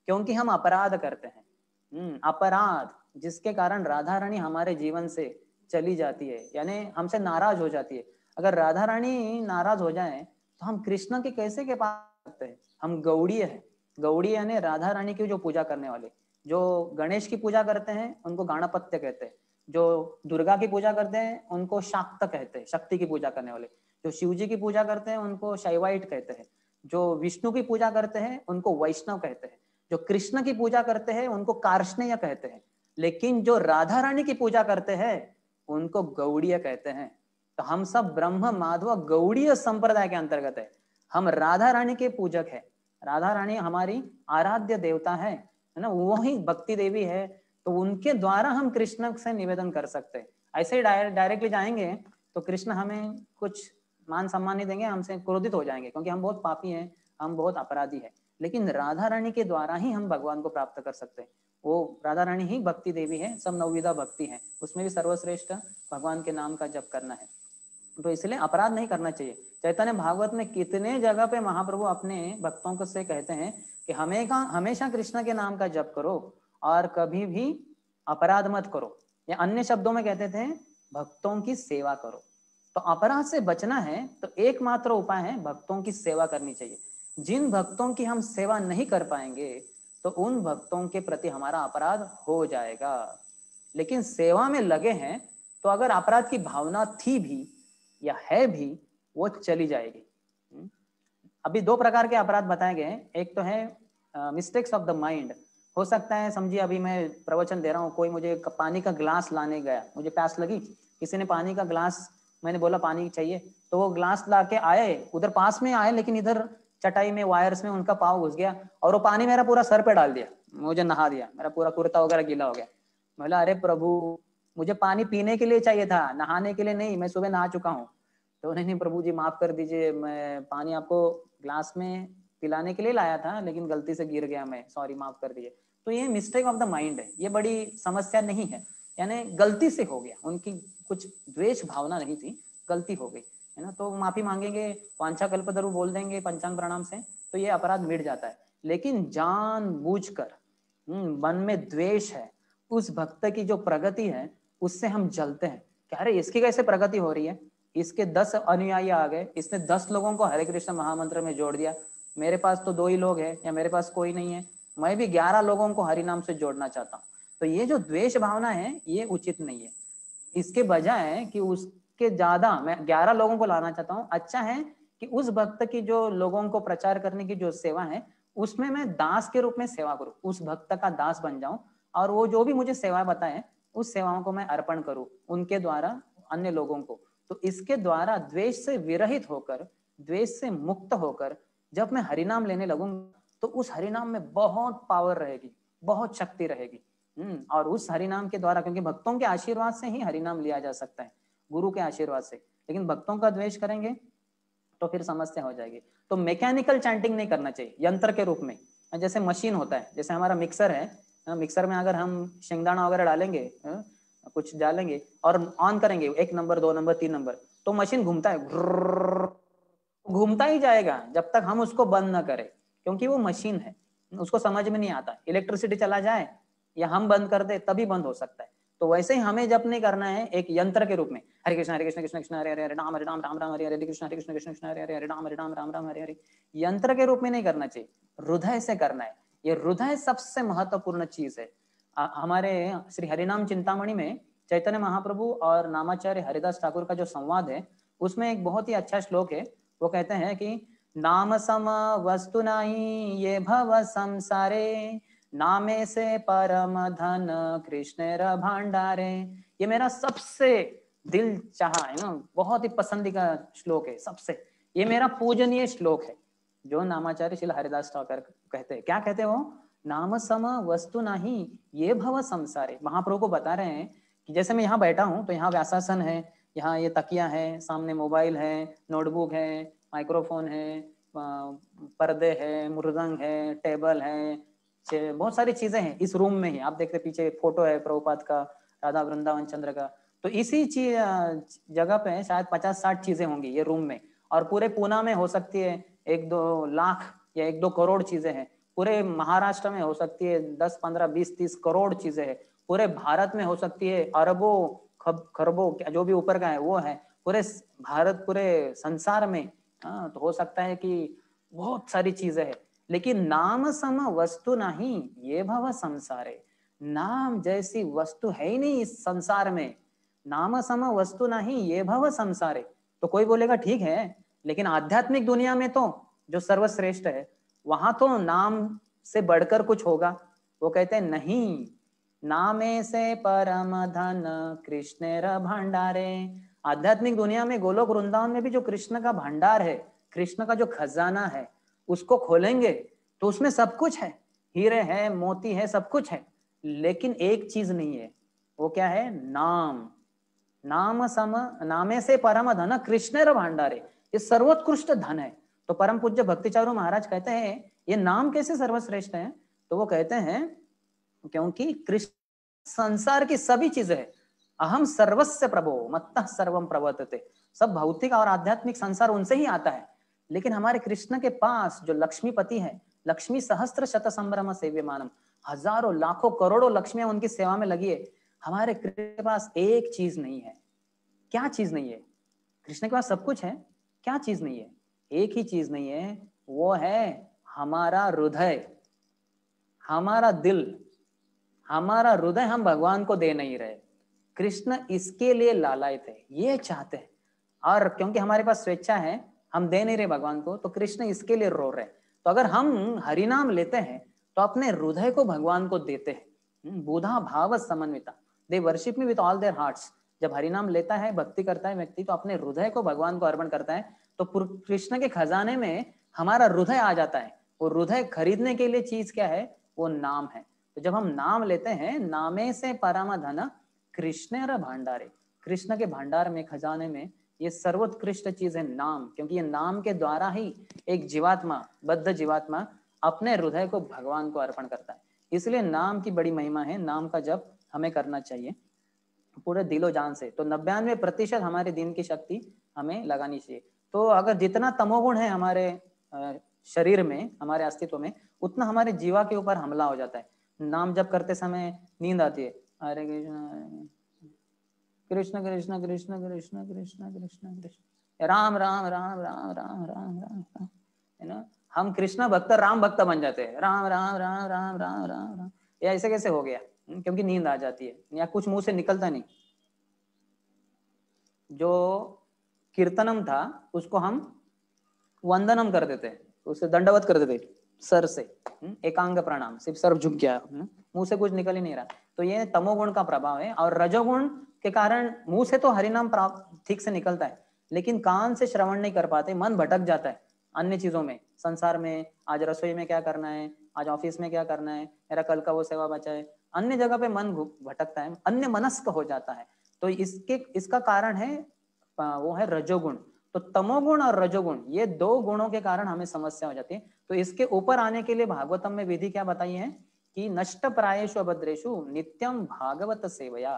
क्योंकि हम अपराध करते हैं। अपराध जिसके कारण राधा रानी हमारे जीवन से चली जाती है, यानी हमसे नाराज हो जाती है। अगर राधा रानी नाराज हो जाए तो हम कृष्ण के कैसे के पास सकते हैं? हम गौड़ीय है। गौड़ीय यानी राधा रानी की जो पूजा करने वाले, जो गणेश की पूजा करते हैं उनको गणपत्य कहते हैं, जो दुर्गा की पूजा करते हैं उनको शाक्त कहते हैं, शक्ति की पूजा करने वाले, जो शिव जी की पूजा करते हैं उनको शैवाइट कहते हैं, जो विष्णु की पूजा करते हैं उनको वैष्णव कहते हैं, जो कृष्ण की पूजा करते हैं उनको कार्ष्णेय कहते हैं, लेकिन जो राधा रानी की पूजा करते हैं उनको गौड़ीय कहते हैं। तो हम सब ब्रह्म माधव गौड़ीय संप्रदाय के अंतर्गत है। हम राधा रानी के पूजक है, राधा रानी हमारी आराध्य देवता है ना, वो ही भक्ति देवी है। तो उनके द्वारा हम कृष्ण से निवेदन कर सकते हैं। ऐसे ही डायरेक्टली जाएंगे तो कृष्ण हमें कुछ मान सम्मान नहीं देंगे, हमसे क्रोधित हो जाएंगे, क्योंकि हम बहुत पापी हैं, हम बहुत अपराधी हैं। लेकिन राधा रानी के द्वारा ही हम भगवान को प्राप्त कर सकते हैं। वो राधा रानी ही भक्ति देवी है, सब नवविधा भक्ति है, उसमें भी सर्वश्रेष्ठ भगवान के नाम का जप करना है। तो इसलिए अपराध नहीं करना चाहिए। चैतन्य भागवत में कितने जगह पे महाप्रभु अपने भक्तों को से कहते हैं कि हमेशा कृष्ण के नाम का जप करो और कभी भी अपराध मत करो, या अन्य शब्दों में कहते थे भक्तों की सेवा करो। तो अपराध से बचना है तो एकमात्र उपाय है भक्तों की सेवा करनी चाहिए। जिन भक्तों की हम सेवा नहीं कर पाएंगे तो उन भक्तों के प्रति हमारा अपराध हो जाएगा। लेकिन सेवा में लगे हैं तो अगर अपराध की भावना थी भी या है भी, वो चली जाएगी। अभी दो प्रकार के अपराध बताए गए हैं। एक तो है मिस्टेक्स ऑफ द माइंड। हो सकता है, समझिए अभी मैं प्रवचन दे रहा हूँ, कोई मुझे पानी का ग्लास लाने गया, मुझे प्यास लगी, किसी ने पानी का ग्लास, मैंने बोला पानी चाहिए, तो वो ग्लास ला के आए, उधर पास में आए, लेकिन इधर चटाई में वायर्स में उनका पाँव घुस गया और वो पानी मेरा पूरा सर पे डाल दिया, मुझे नहा दिया, मेरा पूरा कुर्ता वगैरह गीला हो गया। बोला अरे प्रभु, मुझे पानी पीने के लिए चाहिए था, नहाने के लिए नहीं, मैं सुबह नहा चुका हूँ। तो नहीं प्रभु जी माफ कर दीजिए, मैं पानी आपको ग्लास में पिलाने के लिए लाया था, लेकिन गलती से गिर गया मैं, सॉरी माफ कर दीजिए। तो ये मिस्टेक ऑफ द माइंड है, ये बड़ी समस्या नहीं है, यानी गलती से हो गया, उनकी कुछ द्वेष भावना नहीं थी, गलती हो गई है ना, तो माफी मांगेंगे, वांछा कल्पतरु बोल देंगे पंचांग प्रणाम से, तो ये अपराध मिट जाता है। लेकिन जानबूझकर मन में द्वेष है, उस भक्त की जो प्रगति है उससे हम जलते हैं कि अरे इसकी कैसे प्रगति हो रही है, इसके 10 अनुयायी आ गए, इसने 10 लोगों को हरे कृष्ण महामंत्र में जोड़ दिया, मेरे पास तो 2 ही लोग हैं या मेरे पास कोई नहीं है, मैं भी 11 लोगों को हरि नाम से जोड़ना चाहता हूँ। तो ये जो द्वेष भावना है ये उचित नहीं है। इसके बजाय कि उसके ज्यादा मैं 11 लोगों को लाना चाहता हूँ, अच्छा है कि उस भक्त की जो लोगों को प्रचार करने की जो सेवा है उसमें मैं दास के रूप में सेवा करूँ, उस भक्त का दास बन जाऊं और वो जो भी मुझे सेवा बताए उस सेवाओं को मैं अर्पण करूं उनके द्वारा अन्य लोगों को। तो इसके द्वारा द्वेष से विरहित होकर, द्वेष से मुक्त होकर जब मैं हरिनाम लेने लगूंगा तो उस हरिनाम में बहुत पावर रहेगी, बहुत शक्ति रहेगी। और उस हरिनाम के द्वारा, क्योंकि भक्तों के आशीर्वाद से ही हरिनाम लिया जा सकता है, गुरु के आशीर्वाद से, लेकिन भक्तों का द्वेष करेंगे तो फिर समस्या हो जाएगी। तो मैकेनिकल चैंटिंग नहीं करना चाहिए यंत्र के रूप में। जैसे मशीन होता है, जैसे हमारा मिक्सर है, मिक्सर में अगर हम शेंगदाना वगैरह डालेंगे, कुछ डालेंगे और ऑन करेंगे 1 नंबर 2 नंबर 3 नंबर, तो मशीन घूमता है, घूमता ही जाएगा जब तक हम उसको बंद ना करें, क्योंकि वो मशीन है, उसको समझ में नहीं आता। इलेक्ट्रिसिटी चला जाए या हम बंद कर दे तभी बंद हो सकता है। तो वैसे ही हमें जप नहीं करना है एक यंत्र के रूप में, हरे कृष्ण कृष्ण कृष्ण हरे हरे, हरे राम राम राम हरे हरे, कृष्ण कृष्ण कृष्ण हरे हरे, हरे राम राम राम हरे हरे। यंत्र के रूप में नहीं करना चाहिए, हृदय से करना है। ये हृदय सबसे महत्वपूर्ण चीज है। हमारे श्री हरिनाम चिंतामणि में चैतन्य महाप्रभु और नामाचार्य हरिदास ठाकुर का जो संवाद है उसमें एक बहुत ही अच्छा श्लोक है। वो कहते हैं कि नाम सम वस्तु नहीं ये भव संसारे, नामे से परम धन कृष्ण भांडारे। ये मेरा सबसे दिल चाहा है ना, बहुत ही पसंदीदा श्लोक है सबसे, ये मेरा पूजनीय श्लोक है जो नामाचार्य श्रील हरिदास ठाकुर कहते हैं। क्या कहते हैं वो? नाम सम वस्तु नहीं ये भव संसारे। महाप्रभु को बता रहे हैं कि जैसे मैं यहाँ बैठा हूँ तो यहाँ व्यासासन है, यहाँ ये तकिया है, सामने मोबाइल है, नोटबुक है, माइक्रोफोन है, पर्दे है, मृदंग है, टेबल है, बहुत सारी चीजें हैं इस रूम में ही। आप देखते पीछे फोटो है प्रभुपाद का, राधा वृंदावन चंद्र का। तो इसी जगह पे शायद 50-60 चीजें होंगी ये रूम में, और पूरे पूना में हो सकती है 1-2 लाख या 1-2 करोड़ चीजें हैं। पूरे महाराष्ट्र में हो सकती है 10, 15, 20, 30 करोड़ चीजें हैं। पूरे भारत में हो सकती है अरबों खरबों, जो भी ऊपर का है वो है। पूरे भारत, पूरे संसार में तो हो सकता है कि बहुत सारी चीजें हैं। लेकिन नाम सम वस्तु नहीं ये भव संसारे। नाम जैसी वस्तु है ही नहीं इस संसार में। नाम सम वस्तु नहीं ये भव संसारे। तो कोई बोलेगा ठीक है, लेकिन आध्यात्मिक दुनिया में तो जो सर्वश्रेष्ठ है वहां तो नाम से बढ़कर कुछ होगा। वो कहते हैं नहीं, नामे से परम धन कृष्णेर भंडारे। आध्यात्मिक दुनिया में गोलोक वृंदावन में भी जो कृष्ण का भंडार है, कृष्ण का जो खजाना है, उसको खोलेंगे तो उसमें सब कुछ है, हीरे है, मोती है, सब कुछ है। लेकिन एक चीज नहीं है, वो क्या है? नाम। नाम सम नामे से परम धन कृष्णेर भंडारे। ये सर्वोत्कृष्ट धन है। तो परम पूज्य भक्तिचारू महाराज कहते हैं ये नाम कैसे सर्वश्रेष्ठ है? तो वो कहते हैं क्योंकि कृष्ण संसार की सभी चीजें है। अहम सर्वस्य प्रभो मत्तः सर्वम प्रवर्तते। सब भौतिक और आध्यात्मिक संसार उनसे ही आता है। लेकिन हमारे कृष्ण के पास जो लक्ष्मीपति है, लक्ष्मी सहस्त्र शत संभ्रम सेव्यमानम, हजारों लाखों करोड़ों लक्ष्मियां उनकी सेवा में लगी है। हमारे कृष्ण के पास एक चीज नहीं है। क्या चीज नहीं है? कृष्ण के पास सब कुछ है, क्या चीज नहीं है? एक ही चीज नहीं है, वो है हमारा हृदय, हमारा दिल। हमारा हृदय हम भगवान को दे नहीं रहे। कृष्ण इसके लिए लालायित है, ये चाहते हैं। और क्योंकि हमारे पास स्वेच्छा है, हम दे नहीं रहे भगवान को, तो कृष्ण इसके लिए रो रहे हैं। तो अगर हम हरिनाम लेते हैं तो अपने हृदय को भगवान को देते हैं। बुधा भाव समन्विता, they worship me with all their hearts. जब हरिनाम लेता है, भक्ति करता है व्यक्ति, तो अपने हृदय को भगवान को अर्पण करता है। तो कृष्ण के खजाने में हमारा हृदय आ जाता है। वो हृदय खरीदने के लिए चीज क्या है? वो नाम है। तो जब हम नाम लेते हैं, नामे से परम धन कृष्णेर भंडारे, कृष्ण के भंडार में, खजाने में ये सर्वोत्कृष्ट चीज है नाम। क्योंकि ये नाम के द्वारा ही एक जीवात्मा, बद्ध जीवात्मा अपने हृदय को भगवान को अर्पण करता है। इसलिए नाम की बड़ी महिमा है। नाम का जप हमें करना चाहिए पूरे दिलो जान से। तो 99% हमारे दिन की शक्ति हमें लगानी चाहिए। तो अगर जितना तमोगुण है हमारे शरीर में, हमारे अस्तित्व में, उतना हमारे जीवा के ऊपर हमला हो जाता है। नाम जप करते समय नींद आती है, हरे कृष्ण कृष्ण कृष्ण कृष्ण कृष्ण कृष्ण कृष्ण राम राम राम राम राम राम राम राम, है ना। हम कृष्ण भक्त राम भक्त बन जाते हैं, राम राम राम राम राम राम राम। या ऐसे कैसे हो गया? क्योंकि नींद आ जाती है या कुछ मुंह से निकलता नहीं। जो कीर्तनम था उसको हम वंदनम कर देते, उसे दंडवत कर देते सर से, एकांग प्रणाम, सिर्फ सर झुक गया, मुंह से कुछ निकल ही नहीं रहा। तो ये तमोगुण का प्रभाव है। और रजोगुण के कारण मुंह से तो हरिनाम ठीक से निकलता है, लेकिन कान से श्रवण नहीं कर पाते, मन भटक जाता है अन्य चीजों में, संसार में। आज रसोई में क्या करना है, आज ऑफिस में क्या करना है, मेरा कल का वो सेवा बचा है, अन्य जगह पे मन भटकता है, अन्य मनस्क हो जाता है। तो इसका कारण है वो है रजोगुण। तो तमोगुण और रजोगुण, ये दो गुणों के कारण हमें समस्या हो जाती है। तो इसके ऊपर आने के लिए भागवतम में विधि क्या बताई है कि नष्ट प्रायेषु अभद्रेषु नित्यम भागवत सेवया।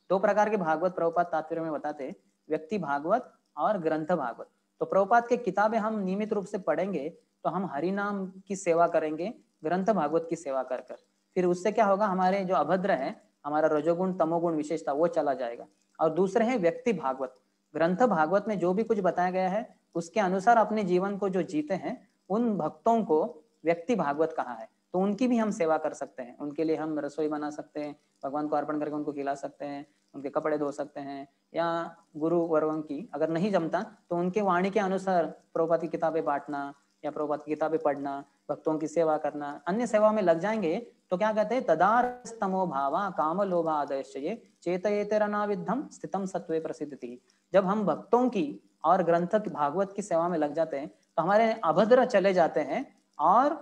दो प्रकार के भागवत प्रभुपाद तात्पर्य में बताते, व्यक्ति भागवत और ग्रंथ भागवत। तो प्रभुपाद के किताबें हम नियमित रूप से पढ़ेंगे तो हम हरिनाम की सेवा करेंगे, ग्रंथ भागवत की सेवा कर कर। फिर उससे क्या होगा, हमारे जो अभद्र है, हमारा रजोगुण तमोगुण विशेषता वो चला जाएगा। और दूसरे है व्यक्ति भागवत। ग्रंथ भागवत में जो भी कुछ बताया गया है उसके अनुसार अपने जीवन को जो जीते हैं, उन भक्तों को व्यक्ति भागवत कहा है। तो उनकी भी हम सेवा कर सकते हैं, उनके लिए हम रसोई बना सकते हैं, भगवान को अर्पण करके उनको खिला सकते हैं, उनके कपड़े धो सकते हैं, या गुरु वर्गों की अगर नहीं जमता तो उनके वाणी के अनुसार प्रभुपाद की किताबें बांटना या प्रभुपाद की किताबें पढ़ना, भक्तों की सेवा करना, अन्य सेवा में लग जाएंगे तो क्या कहते हैं, तदारस्तमो भावा काम लोभा आदर्शये चेतयेते रनाविद्धम स्थितम सत्वे प्रसिद्धति। जब हम भक्तों की और ग्रंथ भागवत की सेवा में लग जाते हैं तो हमारे अभद्र चले जाते हैं और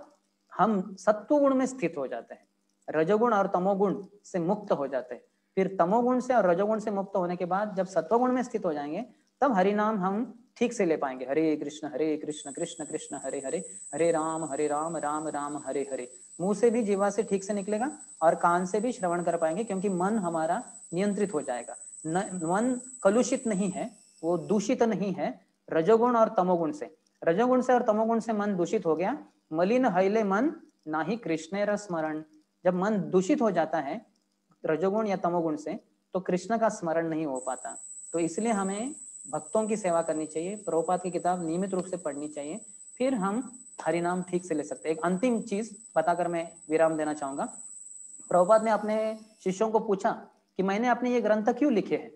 हम सत्वगुण में स्थित हो जाते हैं, रजोगुण और तमोगुण से मुक्त हो जाते हैं। फिर तमोगुण से और रजोगुण से मुक्त होने के बाद जब सत्वगुण में स्थित हो जाएंगे तब हरि नाम हम ठीक से ले पाएंगे। हरे कृष्ण कृष्ण कृष्ण हरे हरे, हरे राम राम राम हरे हरे। मुंह से भी, जीवा से ठीक से निकलेगा और कान से भी श्रवण कर पाएंगे, क्योंकि मन हमारा नियंत्रित हो जाएगा। मन कलुषित नहीं है, वो दूषित नहीं है रजोगुण और तमोगुण से। रजोगुण से और तमोगुण से मन दूषित हो गया, मलिन हईले मन नाही कृष्णेर स्मरण। जब मन दूषित हो जाता है रजोगुण या तमोगुण से तो कृष्ण का स्मरण नहीं हो पाता। तो इसलिए हमें भक्तों की सेवा करनी चाहिए, प्रभुपाद की किताब नियमित रूप से पढ़नी चाहिए, फिर हम हरिनाम ठीक से ले सकते हैं। एक अंतिम चीज बताकर मैं विराम देना चाहूंगा। प्रभुपाद ने अपने शिष्यों को पूछा कि मैंने अपने ये ग्रंथ क्यों लिखे हैं,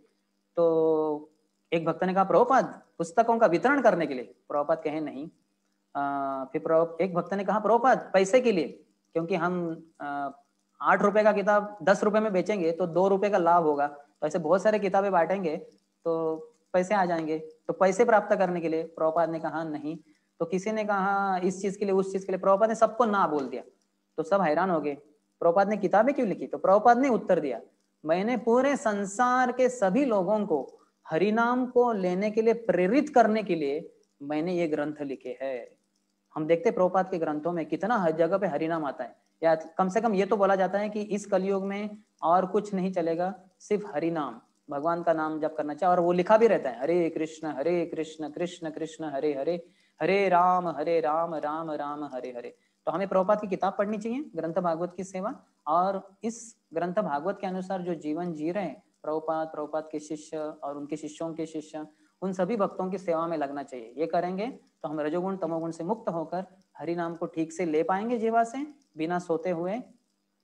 तो एक भक्त ने कहा प्रभुपाद पुस्तकों का वितरण करने के लिए। प्रभुपाद कहे नहीं। फिर एक भक्त ने कहा प्रभुपाद पैसे के लिए, क्योंकि हम 8 रुपए का किताब 10 रुपए में बेचेंगे तो 2 रुपए का लाभ होगा, तो ऐसे बहुत सारे किताबें बांटेंगे तो पैसे आ जाएंगे, तो पैसे प्राप्त करने के लिए। प्रभुपाद ने कहा नहीं। तो किसी ने कहा इस चीज के लिए, उस चीज के लिए। प्रभुपाद ने सबको ना बोल दिया, तो सब हैरान हो गए, प्रभुपाद ने किताबें क्यों लिखी? तो प्रभुपाद ने उत्तर दिया, मैंने पूरे संसार के सभी लोगों को हरिनाम को लेने के लिए प्रेरित करने के लिए मैंने ये ग्रंथ लिखे हैं। हम देखते प्रभुपाद के ग्रंथों में कितना हर जगह पे हरिनाम आता है, या कम से कम ये तो बोला जाता है कि इस कलयुग में और कुछ नहीं चलेगा, सिर्फ हरिनाम, भगवान का नाम जप करना चाहिए। और वो लिखा भी रहता है, हरे कृष्ण कृष्ण कृष्ण हरे हरे, हरे राम राम राम हरे हरे। तो हमें प्रभुपाद की किताब पढ़नी चाहिए, ग्रंथ भागवत की सेवा, और इस ग्रंथ भागवत के अनुसार जो जीवन जी रहे हैं प्रभुपाद के शिष्य और उनके शिष्यों के शिष्य, उन सभी भक्तों की सेवा में लगना चाहिए। ये करेंगे तो हम रजोगुण तमोगुण से मुक्त होकर हरि नाम को ठीक से ले पाएंगे जीवा से, बिना सोते हुए,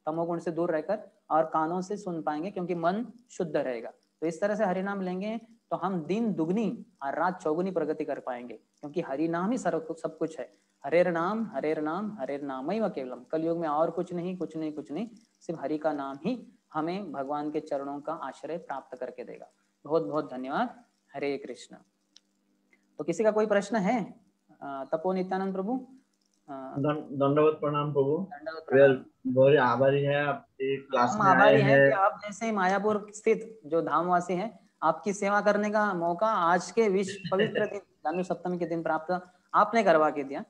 तमोगुण से दूर रहकर, और कानों से सुन पाएंगे क्योंकि मन शुद्ध रहेगा। तो इस तरह से हरि नाम लेंगे तो हम दिन दुगनी और रात चौगुनी प्रगति कर पाएंगे, क्योंकि हरि नाम ही सब कुछ है। हरेर नाम हरेर नाम ही केवलम। कलयुग में और कुछ नहीं, कुछ नहीं, कुछ नहीं, सिर्फ हरि का नाम ही हमें भगवान के चरणों का आश्रय प्राप्त करके देगा। बहुत बहुत धन्यवाद। हरे कृष्ण। तो किसी का कोई प्रश्न है? तपो नित्यानंद प्रभु। दंडवत प्रणाम प्रभु। दंडवत प्रणाम। बहुत आभारी है, आप एक क्लास हम में आए आभारी हैं हैं। कि आप जैसे मायापुर स्थित जो धामवासी हैं, आपकी सेवा करने का मौका आज के विश्व पवित्र दिन धनु सप्तमी के दिन प्राप्त आपने करवा के दिया,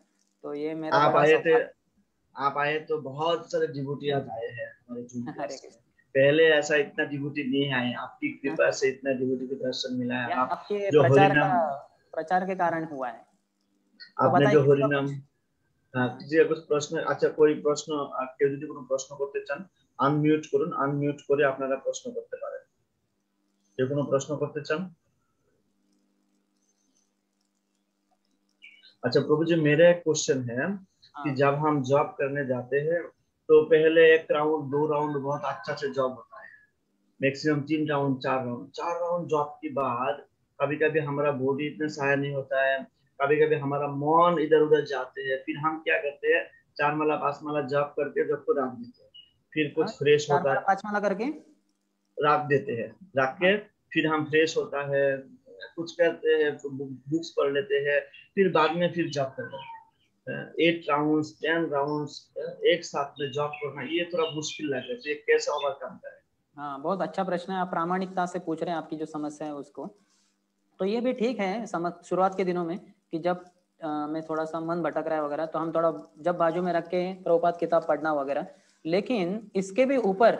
तो ये मेरा आप बड़ा आए थे, सौभाग्य। आप आए तो बहुत सारे डिवोटी आए हैं हमारे जून हरे क्लास में। कृष्ण। पहले ऐसा इतना डिवोटी नहीं आए, आपकी कृपा से इतना डिवोटी के दर्शन मिला है। यह आप आपके जो हरिनाम, प्रचार के कारण हुआ है। तो आपने बताइए जो किसी का हरिनाम, कुछ। किसी कुछ प्रश्न, अच्छा कोई प्रश्न কেউ যদি কোনো প্রশ্ন করতে চান আনমিউট করুন, আনমিউট করে আপনারা প্রশ্ন করতে পারেন। কেউ কোনো প্রশ্ন করতে চান? अच्छा प्रभु जी, मेरा एक क्वेश्चन है कि हाँ जब हम जॉब करने जाते हैं तो पहले एक राउंड, 2 राउंड बहुत अच्छा से जॉब होता है, maximum 3 round, 4 round. 4 round job के बाद कभी कभी हमारा बॉडी इतना सहाय नहीं होता है, कभी कभी हमारा मन इधर उधर जाते हैं। फिर हम क्या करते हैं, 4 माला 5 माला जॉब करके जब को रख देते हैं, फिर हाँ, कुछ फ्रेश 4 होता माला है, 5 माला करके। रख देते हैं, रख हाँ के फिर हम फ्रेश होता है, कुछ करते हैं, बुक्स पढ़ लेते हैं, फिर बाद में फिर जॉब करते हैं। 8 राउंड 10 राउंड एक साथ में जॉब करना, ये थोड़ा मुश्किल लगता है, तो ये कैसे ओवरकम करें? हाँ, बहुत अच्छा प्रश्न है, आप प्रामाणिकता से पूछ रहे हैं आपकी जो समस्या है उसको। तो ये भी ठीक है शुरुआत के दिनों में कि जब में थोड़ा सा मन भटक रहा है वगैरह, तो हम थोड़ा जब बाजू में रख के प्रभुपाद किताब पढ़ना वगैरह। लेकिन इसके भी ऊपर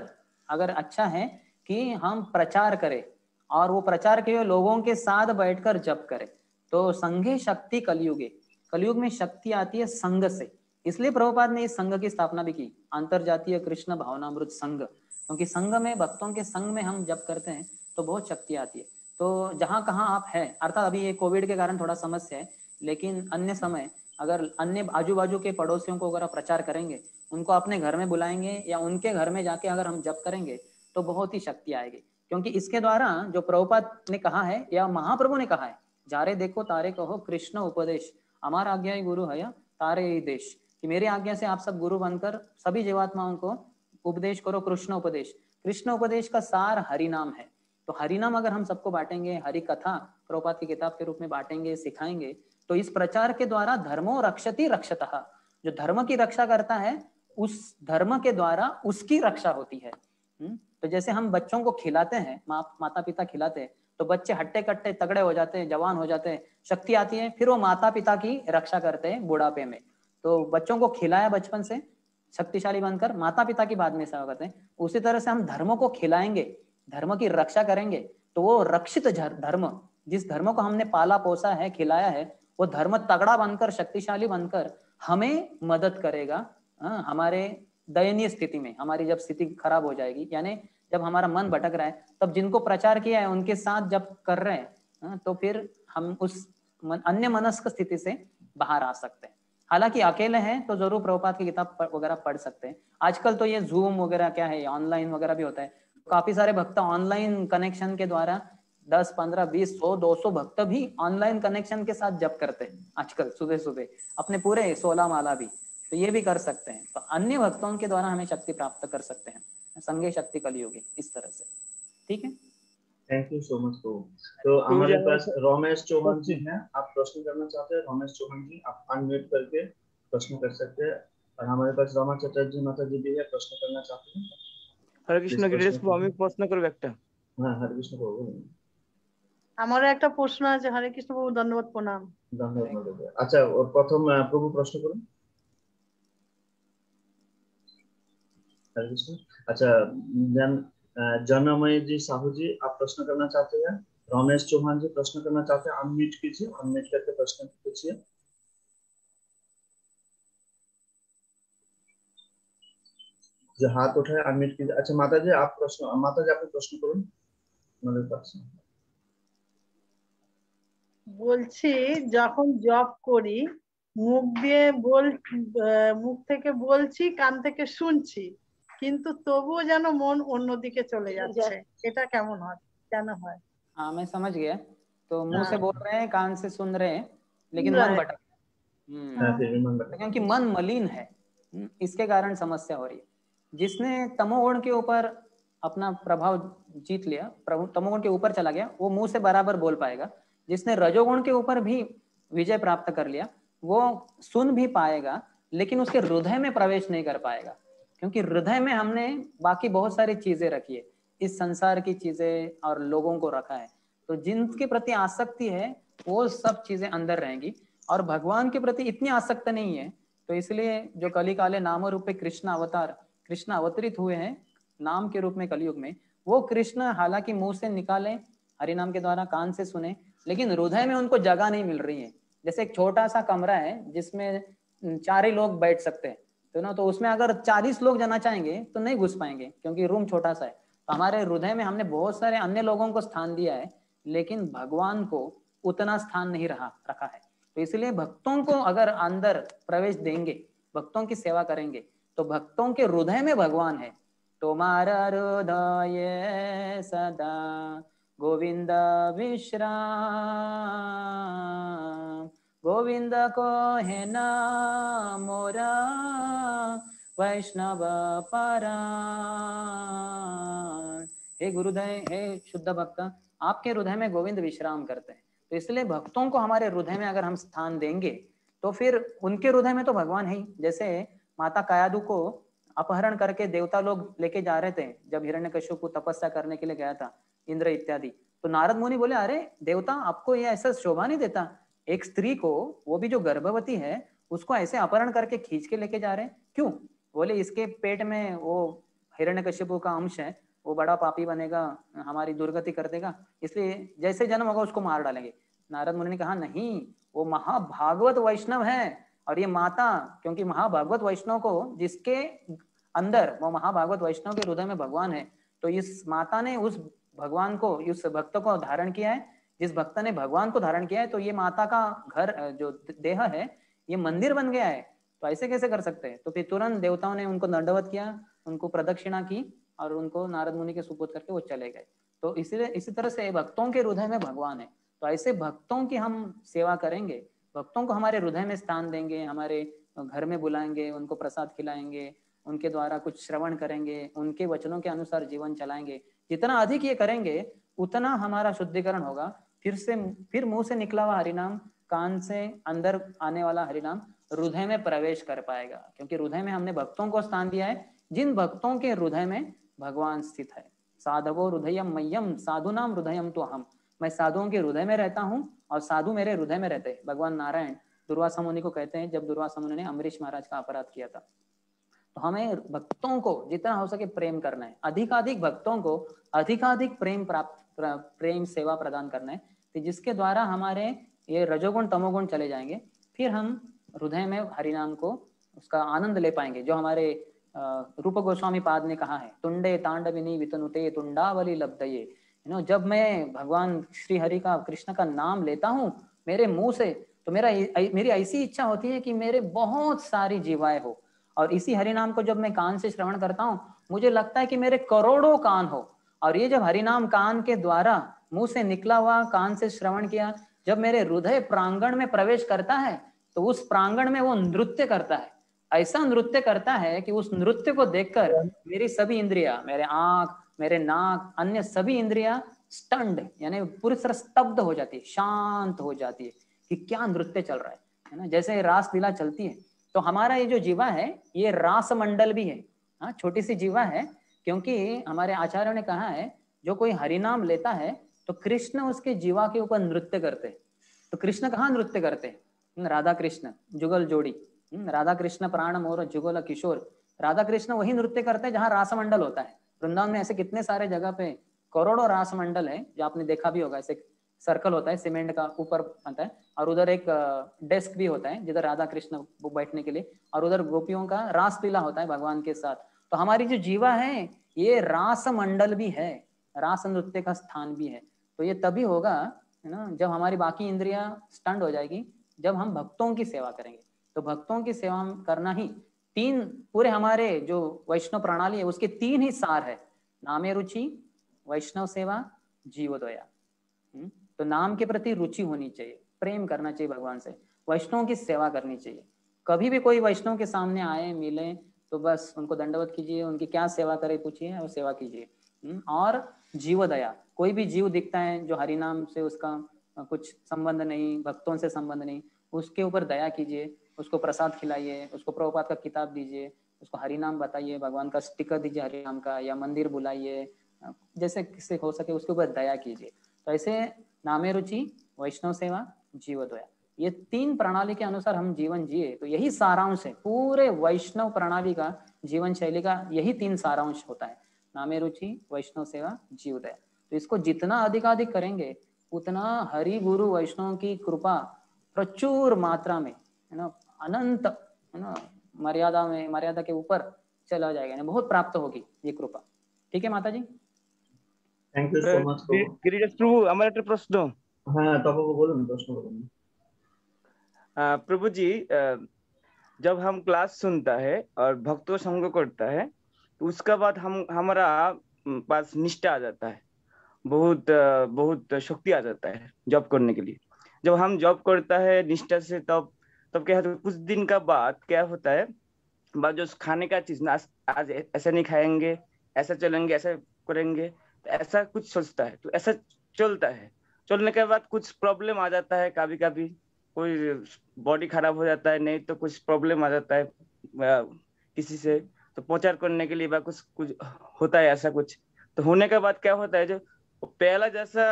अगर अच्छा है कि हम प्रचार करें, और वो प्रचार के लोगों के साथ बैठकर जप करें। तो संघे शक्ति कलयुगे, कलयुग में शक्ति आती है संघ से। इसलिए प्रभुपाद ने इस संघ की स्थापना भी की, अंतरजातीय कृष्ण भावनामृत संघ, क्योंकि संघ में, भक्तों के संघ में हम जप करते हैं तो बहुत शक्ति आती है। तो जहां कहाँ आप हैं, अर्थात अभी ये कोविड के कारण थोड़ा समस्या है, लेकिन अन्य समय अगर अन्य आजू बाजू के पड़ोसियों को अगर आप प्रचार करेंगे, उनको अपने घर में बुलाएंगे या उनके घर में जाके अगर हम जप करेंगे तो बहुत ही शक्ति आएगी। क्योंकि इसके द्वारा जो प्रभुपाद ने कहा है या महाप्रभु ने कहा है, जारे देखो तारे कहो कृष्ण उपदेश, हमारा आज्ञा ही गुरु है तारे ही देश, कि मेरी आज्ञा से आप सब गुरु बनकर सभी जीवात्माओं को उपदेश करो कृष्ण उपदेश। कृष्ण उपदेश का सार हरि नाम है। तो हरिनाम अगर हम सबको बांटेंगे, हरि कथा प्रभुपाद की किताब के रूप में बांटेंगे, सिखाएंगे, तो इस प्रचार के द्वारा धर्मो रक्षति रक्षतः, जो धर्म की रक्षा करता है उस धर्म के द्वारा उसकी रक्षा होती है। तो जैसे हम बच्चों को खिलाते हैं, माता पिता खिलाते हैं, तो बच्चे हट्टे कट्टे तगड़े हो जाते हैं, जवान हो जाते हैं, शक्ति आती है, फिर वो माता पिता की रक्षा करते हैं बुढ़ापे में। तो बच्चों को खिलाया बचपन से शक्तिशाली बनकर, माता पिता की बाद में सेवा करते हैं। उसी तरह से हम धर्म को खिलाएंगे, धर्म की रक्षा करेंगे, तो वो रक्षित धर्म, जिस धर्म को हमने पाला पोसा है, खिलाया है, वो धर्म तगड़ा बनकर, शक्तिशाली बनकर हमें मदद करेगा हमारे दयनीय स्थिति में। हमारी जब स्थिति खराब हो जाएगी, यानी जब हमारा मन भटक रहा है, तब जिनको प्रचार किया है उनके साथ जब कर रहे हैं, तो फिर हम उस अन्य मनस्क स्थिति से बाहर आ सकते हैं। हालांकि अकेले हैं तो जरूर प्रभुपाद की किताब वगैरह पढ़ सकते हैं। आजकल तो ये जूम वगैरह क्या है, ऑनलाइन वगैरह भी होता है, काफी सारे भक्त ऑनलाइन कनेक्शन के द्वारा 10, 15, 20, 100, 200 भक्त भी ऑनलाइन कनेक्शन के साथ जप करते हैं आजकल सुबह सुबह, अपने पूरे 16 माला भी। तो ये भी कर सकते हैं, तो अन्य भक्तों के द्वारा हमें शक्ति प्राप्त कर सकते हैं, संगे शक्ति कलियुगी, इस तरह से। ठीक है, थैंक यू सो मच। तो हमारे पास रमेश चौहान जी हैं, आप प्रश्न करना चाहते हैं? रमेश चौहान जी, आप अनम्यूट करके प्रश्न कर सकते हैं। और हमारे पास रमा चटर्जी माता जी भी है, प्रश्न करना चाहते हैं? हरे कृष्ण गिरीश को আমি প্রশ্ন করব একটা। হ্যাঁ, হরে কৃষ্ণ প্রভু। আমারও একটা প্রশ্ন আছে। হরে কৃষ্ণ প্রভু, ধন্যবাদ, প্রণাম। ধন্যবাদ। আচ্ছা, প্রথম প্রভু প্রশ্ন করুন। हरे कृष्ण। अच्छा, जनमय जी, साहू जी, आप प्रश्न करना चाहते हैं? रमेश चौहान जी प्रश्न करना चाहते हैं? अनम्यूट कीजिए, अनम्यूट करके प्रश्न पूछिए। जो हाथ उठाए अनम्यूट कीजिए। अच्छा माता जी, आप प्रश्न, माता जी आप प्रश्न करूँ मेरे पास। বলছি, যখন জব করি মুখ দিয়ে মুখ থেকে বলছি, কান থেকে শুনছি, কিন্তু তবুও যেন মন অন্যদিকে চলে যাচ্ছে, এটা কেমন হয়, কেন হয়? हाँ मैं समझ गया। तो मुंह से बोल रहे हैं, कान से सुन रहे हैं, लेकिन मन भटक क्योंकि मन मलिन है, इसके कारण समस्या हो रही है। जिसने तमोगुण के ऊपर अपना प्रभाव जीत लिया, तमोगुण के ऊपर चला गया, वो मुंह से बराबर बोल पाएगा। जिसने रजोगुण के ऊपर भी विजय प्राप्त कर लिया, वो सुन भी पाएगा, लेकिन उसके हृदय में प्रवेश नहीं कर पाएगा, क्योंकि हृदय में हमने बाकी बहुत सारी चीजें रखी है, इस संसार की चीजें और लोगों को रखा है। तो जिनके प्रति आसक्ति है वो सब चीजें अंदर रहेंगी, और भगवान के प्रति इतनी आसक्त नहीं है। तो इसलिए जो कली काले नाम रूपे कृष्ण अवतार, कृष्ण अवतरित हुए हैं नाम के रूप में कलयुग में, वो कृष्ण हालांकि मुंह से निकाले हरिनाम के द्वारा, कान से सुने, लेकिन हृदय में उनको जगह नहीं मिल रही है। जैसे एक छोटा सा कमरा है जिसमें 4 ही लोग बैठ सकते हैं, तो ना, तो उसमें अगर 40 लोग जाना चाहेंगे तो नहीं घुस पाएंगे, क्योंकि रूम छोटा सा है। तो हमारे हृदय में हमने बहुत सारे अन्य लोगों को स्थान दिया है, लेकिन भगवान को उतना स्थान नहीं रखा है। तो इसलिए भक्तों को अगर अंदर प्रवेश देंगे, भक्तों की सेवा करेंगे, तो भक्तों के हृदय में भगवान है। तुम्हारा हृदय सदा गोविंद विश्राम, गोविंद को है नाम मोरा वैष्णव परायण। हे गुरुदेव, हे शुद्ध भक्त, आपके हृदय में गोविंद विश्राम करते हैं। तो इसलिए भक्तों को हमारे हृदय में अगर हम स्थान देंगे, तो फिर उनके हृदय में तो भगवान है ही। जैसे माता कायादु को अपहरण करके देवता लोग लेके जा रहे थे, जब हिरण्यकश्यप को तपस्या करने के लिए गया था, इंद्र इत्यादि, तो नारद मुनि बोले, अरे देवता, आपको ये ऐसा शोभा नहीं देता, एक स्त्री को, वो भी जो गर्भवती है, उसको ऐसे अपहरण करके खींच के लेके जा रहे हैं, क्यों? बोले इसके पेट में वो हिरण्यकश्यप का अंश है, वो बड़ा पापी बनेगा, हमारी दुर्गति कर देगा, इसलिए जैसे जन्म होगा उसको मार डालेंगे। नारद मुनि ने कहा, नहीं, वो महाभागवत वैष्णव है, और ये माता, क्योंकि महाभागवत वैष्णव को जिसके अंदर, वो महाभागवत वैष्णव के हृदय में भगवान है, तो इस माता ने उस भगवान को, उस भक्त को धारण किया है। जिस भक्त ने भगवान को धारण किया है, तो ये माता का घर, जो देह है, ये मंदिर बन गया है। तो ऐसे कैसे कर सकते हैं? तो फिर तुरंत देवताओं ने उनको दंडवत किया, उनको प्रदक्षिणा की, और उनको नारद मुनि के सुपुत्र करके वो चले गए। तो इसीलिए इसी तरह से भक्तों के हृदय में भगवान है। तो ऐसे भक्तों की हम सेवा करेंगे, भक्तों को हमारे हृदय में स्थान देंगे, हमारे घर में बुलाएंगे, उनको प्रसाद खिलाएंगे, उनके द्वारा कुछ श्रवण करेंगे, उनके वचनों के अनुसार जीवन चलाएंगे, जितना अधिक ये करेंगे उतना हमारा शुद्धिकरण होगा। फिर मुंह से निकला हुआ हरिनाम, कान से अंदर आने वाला हरिनाम हृदय में प्रवेश कर पाएगा, क्योंकि हृदय में हमने भक्तों को स्थान दिया है। जिन भक्तों के हृदय में भगवान स्थित है, साधवो हृदयम मह्यम साधुनाम हृदयम तो हम, मैं साधुओं के हृदय में रहता हूँ और साधु मेरे हृदय में रहते हैं। भगवान नारायण दुर्वासा मुनि को कहते हैं, जब दुर्वासा मुनि ने अम्बरीश महाराज का अपराध किया था। तो हमें भक्तों को जितना हो सके प्रेम करना है, अधिकाधिक भक्तों को अधिकाधिक प्रेम सेवा प्रदान करना है, तो जिसके द्वारा हमारे ये रजोगुण तमोगुण चले जाएंगे। फिर हम हृदय में हरिनाम को उसका आनंद ले पाएंगे। जो हमारे रूप गोस्वामी पाद ने कहा है, तुंडे तांडविनी वितनुते तुंडावली लब्धये, जब मैं भगवान श्री हरि का, कृष्ण का नाम लेता हूँ मेरे मुंह से, तो मेरी ऐसी इच्छा होती है कि मेरे बहुत सारी जीवाएं हो। और इसी हरिनाम को जब मैं कान से श्रवण करता हूँ, मुझे लगता है कि मेरे करोड़ों कान हो। और ये जब हरिनाम कान के द्वारा मुंह से निकला हुआ, कान से श्रवण किया, जब मेरे हृदय प्रांगण में प्रवेश करता है, तो उस प्रांगण में वो नृत्य करता है। ऐसा नृत्य करता है कि उस नृत्य को देखकर मेरी सभी इंद्रियां, मेरे आंख, मेरे नाक, अन्य सभी इंद्रियां स्टंड यानी पूरी तरह स्तब्ध हो जाती है, शांत हो जाती है कि क्या नृत्य चल रहा है ना। जैसे रास लीला चलती है, तो हमारा ये जो जीवा है ये रास मंडल भी है। हाँ, छोटी सी जीवा है, क्योंकि हमारे आचार्यों ने कहा है जो कोई हरिनाम लेता है तो कृष्ण उसके जीवा के ऊपर नृत्य करते हैं। तो कृष्ण कहाँ नृत्य करते हैं? राधा कृष्ण जुगल जोड़ी, राधा कृष्ण प्राण मोर जुगल किशोर, राधा कृष्ण वही नृत्य करते हैं जहाँ रास मंडल होता है। वृंदावन में ऐसे कितने सारे जगह पे करोड़ों रास मंडल है, जो आपने देखा भी होगा। ऐसे सर्कल होता है सीमेंट का, ऊपर आता है, और उधर एक डेस्क भी होता है जिधर राधा कृष्ण बैठने के लिए, और उधर गोपियों का रास लीला होता है भगवान के साथ। तो हमारी जो जीवा है ये रास मंडल भी है, रास नृत्य का स्थान भी है। तो ये तभी होगा है ना जब हमारी बाकी इंद्रियां स्टंड हो जाएगी, जब हम भक्तों की सेवा करेंगे। तो भक्तों की सेवा करना ही तीन, पूरे हमारे जो वैष्णव प्रणाली है उसके तीन ही सार है, नामे रुचि, वैष्णव सेवा, जीवोदया। तो नाम के प्रति रुचि होनी चाहिए, प्रेम करना चाहिए भगवान से, वैष्णव की सेवा करनी चाहिए। कभी भी कोई वैष्णव के सामने आए मिले तो बस उनको दंडवत कीजिए, उनकी क्या सेवा करे पूछिए और सेवा कीजिए। और जीवोदया, कोई भी जीव दिखता है जो हरिनाम से उसका कुछ संबंध नहीं, भक्तों से संबंध नहीं, उसके ऊपर दया कीजिए, उसको प्रसाद खिलाइए, उसको प्रभुपाद का किताब दीजिए, उसको हरिनाम बताइए, भगवान का स्टिकर दीजिए हरिनाम का, या मंदिर बुलाइए, जैसे किससे हो सके उसके ऊपर दया कीजिए। तो ऐसे नामे रुचि, वैष्णव सेवा, जीवोदया, ये तीन प्रणाली के अनुसार हम जीवन जिए तो यही सारांश है पूरे वैष्णव प्रणाली का, जीवन शैली का यही तीन सारांश होता है, नामे रुचि, वैष्णव सेवा, जीवोदया। तो इसको जितना अधिकाधिक करेंगे उतना हरि गुरु वैष्णव की कृपा प्रचुर मात्रा में है ना, अनंत है ना, मर्यादा के ऊपर चला जाएगा, बहुत प्राप्त होगी ये कृपा। ठीक है माता जी, thank you so much. Giriraj Prabhu, আমার একটা প্রশ্ন। হ্যাঁ তবে বলুন, প্রশ্ন করুন। प्रभु जी, जब हम क्लास सुनता है और भक्तों संग करता है तो उसका बाद हमारा पास निष्ठा आ जाता है, बहुत शक्ति आ जाता है जॉब करने के लिए। जब हम जॉब करता है निष्ठा से, तब क्या होता है, कुछ दिन का बाद क्या होता है, बाद जो खाने का चीज ना, आज ऐसा नहीं खाएंगे, ऐसा चलेंगे, ऐसा करेंगे, तो ऐसा कुछ सोचता है, तो ऐसा चलता है। चलने के बाद कुछ प्रॉब्लम आ जाता है, कभी कभी कोई बॉडी खराब हो जाता है, नहीं तो कुछ प्रॉब्लम आ जाता है किसी से, तो प्रचार करने के लिए कुछ होता है ऐसा कुछ। तो होने के बाद क्या होता है, जो पहला जैसा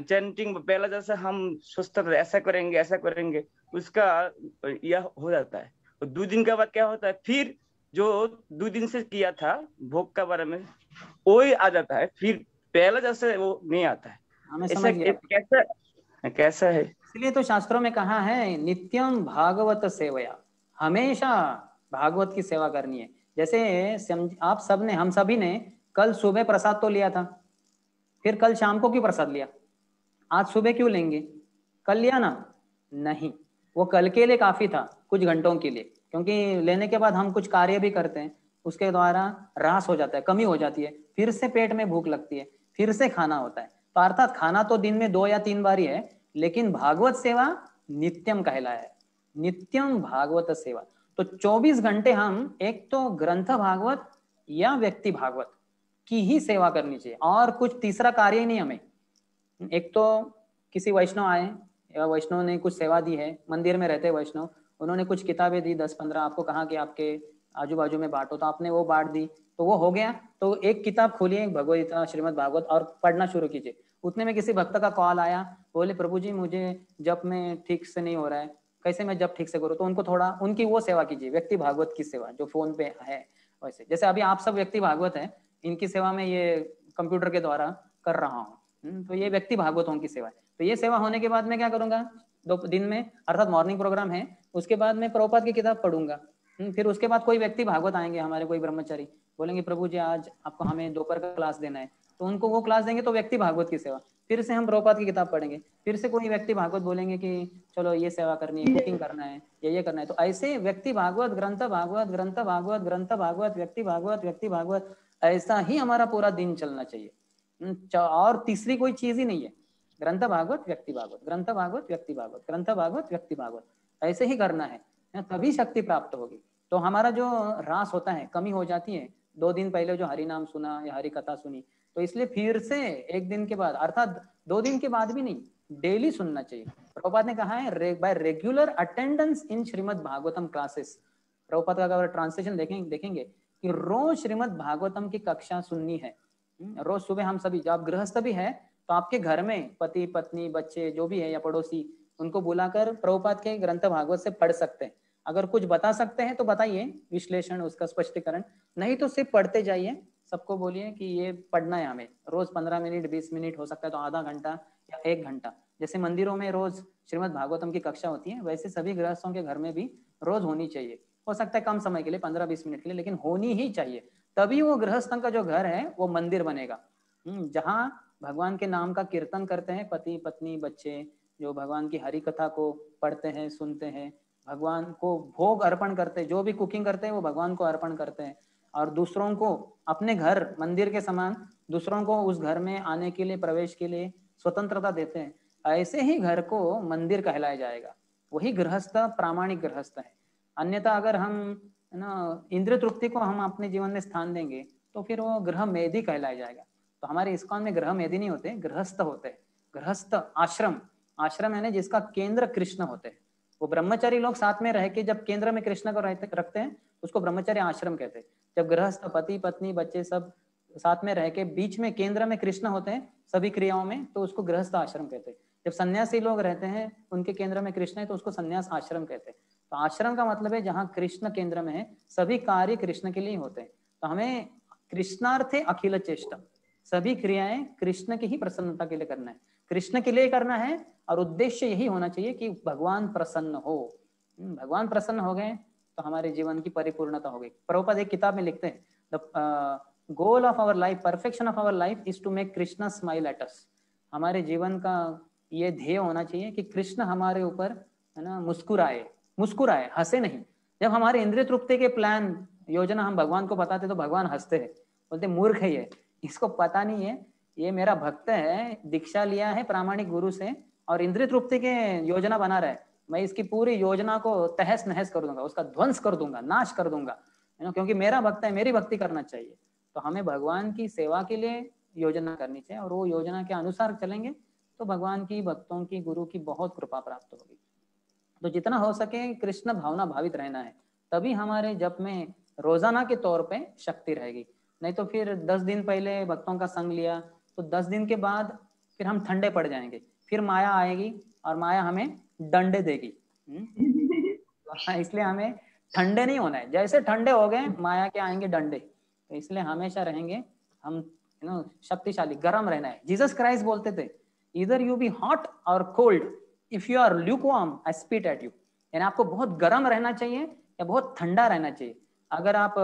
चैंटिंग, पहला जैसा हम सोचते थे ऐसा करेंगे, उसका यह हो जाता है। तो 2 दिन के बाद क्या होता है, फिर जो 2 दिन से किया था भोग का बारे में वही आ जाता है, फिर पहला जैसा वो नहीं आता है। हमें समझ गया कैसा है? इसलिए तो शास्त्रों में कहा है नित्यम भागवत सेवया, हमेशा भागवत की सेवा करनी है। जैसे आप सबने, हम सभी ने कल सुबह प्रसाद तो लिया था, फिर कल शाम को क्यों प्रसाद लिया? आज सुबह क्यों लेंगे? कल लिया ना? नहीं, वो कल के लिए काफी था, कुछ घंटों के लिए, क्योंकि लेने के बाद हम कुछ कार्य भी करते हैं, उसके द्वारा ह्रास हो जाता है, कमी हो जाती है, फिर से पेट में भूख लगती है, फिर से खाना होता है। तो अर्थात खाना तो दिन में 2 या 3 बार ही है, लेकिन भागवत सेवा नित्यम कहलाया है, नित्यम भागवत सेवा। तो 24 घंटे हम एक तो ग्रंथ भागवत या व्यक्ति भागवत की ही सेवा करनी चाहिए, और कुछ तीसरा कार्य ही नहीं हमें। एक तो किसी वैष्णव आए या वैष्णव ने कुछ सेवा दी है, मंदिर में रहते वैष्णव, उन्होंने कुछ किताबें दी 10-15, आपको कहा कि आपके आजू बाजू में बांटो, तो आपने वो बांट दी, तो वो हो गया। तो एक किताब खोलिए भगवद गीता श्रीमद् भागवत और पढ़ना शुरू कीजिए। उतने में किसी भक्त का कॉल आया, बोले प्रभु जी मुझे जप में ठीक से नहीं हो रहा है, कैसे मैं जप ठीक से करूँ, तो उनको थोड़ा उनकी वो सेवा कीजिए, व्यक्ति भागवत की सेवा जो फोन पे है वैसे। जैसे अभी आप सब व्यक्ति भागवत है, इनकी सेवा में ये कंप्यूटर के द्वारा कर रहा हूँ, तो ये व्यक्ति भागवतों की सेवा है। तो ये सेवा होने के बाद मैं क्या करूंगा, दो दिन में अर्थात मॉर्निंग प्रोग्राम है, उसके बाद मैं प्रभुपाद की किताब पढ़ूंगा। फिर उसके बाद कोई व्यक्ति भागवत आएंगे हमारे, कोई ब्रह्मचारी बोलेंगे प्रभु जी आज आपको हमें दोपहर का क्लास देना है, तो उनको वो क्लास देंगे, तो व्यक्ति भागवत की सेवा। फिर से हम प्रभुपाद की किताब पढ़ेंगे, फिर से कोई व्यक्ति भागवत बोलेंगे कि चलो ये सेवा करनी है, कुकिंग करना है, ये करना है। तो ऐसे व्यक्ति भागवत, ग्रंथ भागवत, ग्रंथ भागवत, ग्रंथ भागवत, व्यक्ति भागवत, व्यक्ति भागवत, ऐसा ही हमारा पूरा दिन चलना चाहिए। और तीसरी कोई चीज ही नहीं है। ग्रंथ भागवत, व्यक्ति भागवत, ग्रंथ भागवत, व्यक्ति भागवत, ग्रंथ भागवत, व्यक्ति भागवत, ऐसे ही करना है, तभी शक्ति प्राप्त होगी। तो हमारा जो रास होता है कमी हो जाती है। 2 दिन पहले जो हरि नाम सुना या हरि कथा सुनी, तो इसलिए फिर से एक दिन के बाद, अर्थात 2 दिन के बाद भी नहीं, डेली सुनना चाहिए। प्रभुपाद ने कहा है bye regular attendance in Shrimad Bhagavatam classes. Prabhupada का अगर ट्रांसलेशन देखेंगे कि रोज श्रीमद् भागवतम की कक्षा सुननी है। रोज सुबह हम सभी, जो आप गृहस्थ भी है तो आपके घर में पति पत्नी बच्चे जो भी है या पड़ोसी, उनको बुलाकर प्रभुपाद के ग्रंथ भागवत से पढ़ सकते हैं। अगर कुछ बता सकते हैं तो बताइए, विश्लेषण उसका स्पष्टीकरण, नहीं तो सिर्फ पढ़ते जाइए। सबको बोलिए कि ये पढ़ना है हमें, रोज 15 मिनट 20 मिनट, हो सकता है तो आधा घंटा या 1 घंटा। जैसे मंदिरों में रोज श्रीमद् भागवतम की कक्षा होती है, वैसे सभी गृहस्थों के घर में भी रोज होनी चाहिए। हो सकता है कम समय के लिए, 15-20 मिनट के लिए, लेकिन होनी ही चाहिए। तभी वो गृहस्थों का जो घर है वो मंदिर बनेगा, जहाँ भगवान के नाम का कीर्तन करते हैं पति पत्नी बच्चे, जो भगवान की हरि कथा को पढ़ते हैं सुनते हैं, भगवान को भोग अर्पण करते हैं, जो भी कुकिंग करते हैं वो भगवान को अर्पण करते हैं, और दूसरों को अपने घर मंदिर के समान दूसरों को उस घर में आने के लिए, प्रवेश के लिए स्वतंत्रता देते हैं। ऐसे ही घर को मंदिर कहलाया जाएगा। वही गृहस्थ प्रामाणिक गृहस्थ है। अन्यथा अगर हम ना इंद्रिय तृप्ति को हम अपने जीवन में स्थान देंगे तो फिर वो गृह मेधी कहलाया जाएगा। तो हमारे इस्कॉन में गृह मेधी नहीं होते, गृहस्थ होते हैं। गृहस्थ आश्रम, आश्रम यानी जिसका केंद्र कृष्ण होते हैं। वो ब्रह्मचारी लोग साथ में रह के जब केंद्र में कृष्ण को रखते हैं उसको ब्रह्मचारी आश्रम कहते हैं। जब गृहस्थ पति पत्नी बच्चे सब साथ में रह के बीच में केंद्र में कृष्ण होते हैं सभी क्रियाओं में, तो उसको गृहस्थ आश्रम कहते हैं। जब सन्यासी लोग रहते हैं उनके केंद्र में कृष्ण है तो उसको सन्यास आश्रम कहते हैं। तो आश्रम का मतलब है जहाँ कृष्ण केंद्र में है, सभी कार्य कृष्ण के लिए होते हैं। तो हमें कृष्णार्थे अखिल चेष्टा, सभी क्रियाएं कृष्ण की ही प्रसन्नता के लिए करना है, कृष्ण के लिए करना है, और उद्देश्य यही होना चाहिए कि भगवान प्रसन्न हो। भगवान प्रसन्न हो गए तो हमारे जीवन की परिपूर्णता हो गई। प्रभुपाद एक किताब में लिखते हैं, the goal of our life, perfection of our life is to make Krishna smile at us. हमारे जीवन का ये ध्येय होना चाहिए कि कृष्ण हमारे ऊपर है ना मुस्कुराए, मुस्कुराए, हंसे नहीं। जब हमारे इंद्रिय तृप्ति के प्लान योजना हम भगवान को बताते तो भगवान हंसते हैं, बोलते मूर्ख है ये, इसको पता नहीं है, ये मेरा भक्त है, दीक्षा लिया है प्रामाणिक गुरु से और इंद्रिय तृप्ति के योजना बना रहा है, मैं इसकी पूरी योजना को तहस नहस कर दूंगा, उसका ध्वंस कर दूंगा, नाश कर दूंगा, क्योंकि मेरा भक्त है, मेरी भक्ति करना चाहिए। तो हमें भगवान की सेवा के लिए योजना करनी चाहिए, और वो योजना के अनुसार चलेंगे तो भगवान की, भक्तों की, गुरु की बहुत कृपा प्राप्त होगी। तो जितना हो सके कृष्ण भावना भावित रहना है, तभी हमारे जप में रोजाना के तौर पे शक्ति रहेगी। नहीं तो फिर 10 दिन पहले भक्तों का संग लिया तो 10 दिन के बाद फिर हम ठंडे पड़ जाएंगे, फिर माया आएगी और माया हमें डंडे देगी। इसलिए हमें ठंडे नहीं होना है, जैसे ठंडे हो गए माया के आएंगे डंडे। तो इसलिए हमेशा रहेंगे हम शक्तिशाली, गर्म रहना है। जीसस क्राइस्ट बोलते थे, इधर यू बी हॉट और cold, if you are lukewarm I spit at you. यानी आपको बहुत गर्म रहना चाहिए या बहुत ठंडा रहना चाहिए। अगर आप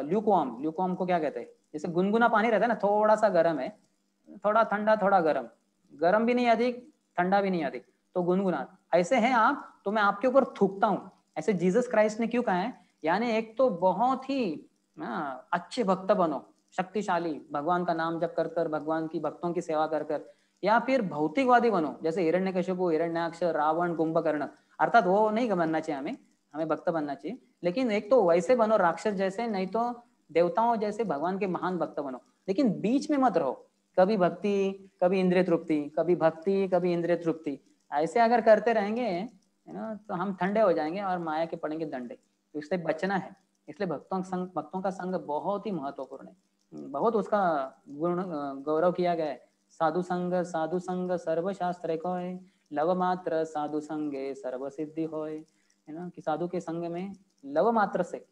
ल्यूकवार्म, ल्यूकवार्म को क्या कहते हैं, जैसे गुनगुना पानी रहता है ना, थोड़ा सा गर्म है, थोड़ा ठंडा थोड़ा गर्म, गर्म भी नहीं अधिक ठंडा भी नहीं अधिक, तो गुनगुना, ऐसे हैं आप, तो मैं आपके ऊपर थूकता हूँ। ऐसे जीसस क्राइस्ट ने क्यों कहा है, यानी एक तो बहुत ही अच्छे भक्त बनो, शक्तिशाली, भगवान का नाम जप कर कर, भगवान की भक्तों की सेवा कर कर, या फिर भौतिकवादी बनो, जैसे हिरण्यकशिपु, हिरण्याक्ष, रावण, कुंभकर्ण, अर्थात वो नहीं बनना चाहिए हमें। हमें भक्त बनना चाहिए, लेकिन एक तो वैसे बनो राक्षस जैसे, नहीं तो देवताओं जैसे भगवान के महान भक्त बनो, लेकिन बीच में मत रहो, कभी भक्ति कभी इंद्रिय तृप्ति, कभी भक्ति कभी इंद्रिय तृप्ति, ऐसे अगर करते रहेंगे है ना तो हम ठंडे हो जाएंगे और माया के पड़ेंगे डंडे। तो इससे बचना है, इसलिए भक्तों का संग बहुत ही महत्वपूर्ण है, बहुत उसका गुण गौरव किया गया है। साधु संग सर्व शास्त्र को है, लव मात्र साधु संगे सर्व सिद्धि होए, है ना, कि साधु के संग में लव मात्र से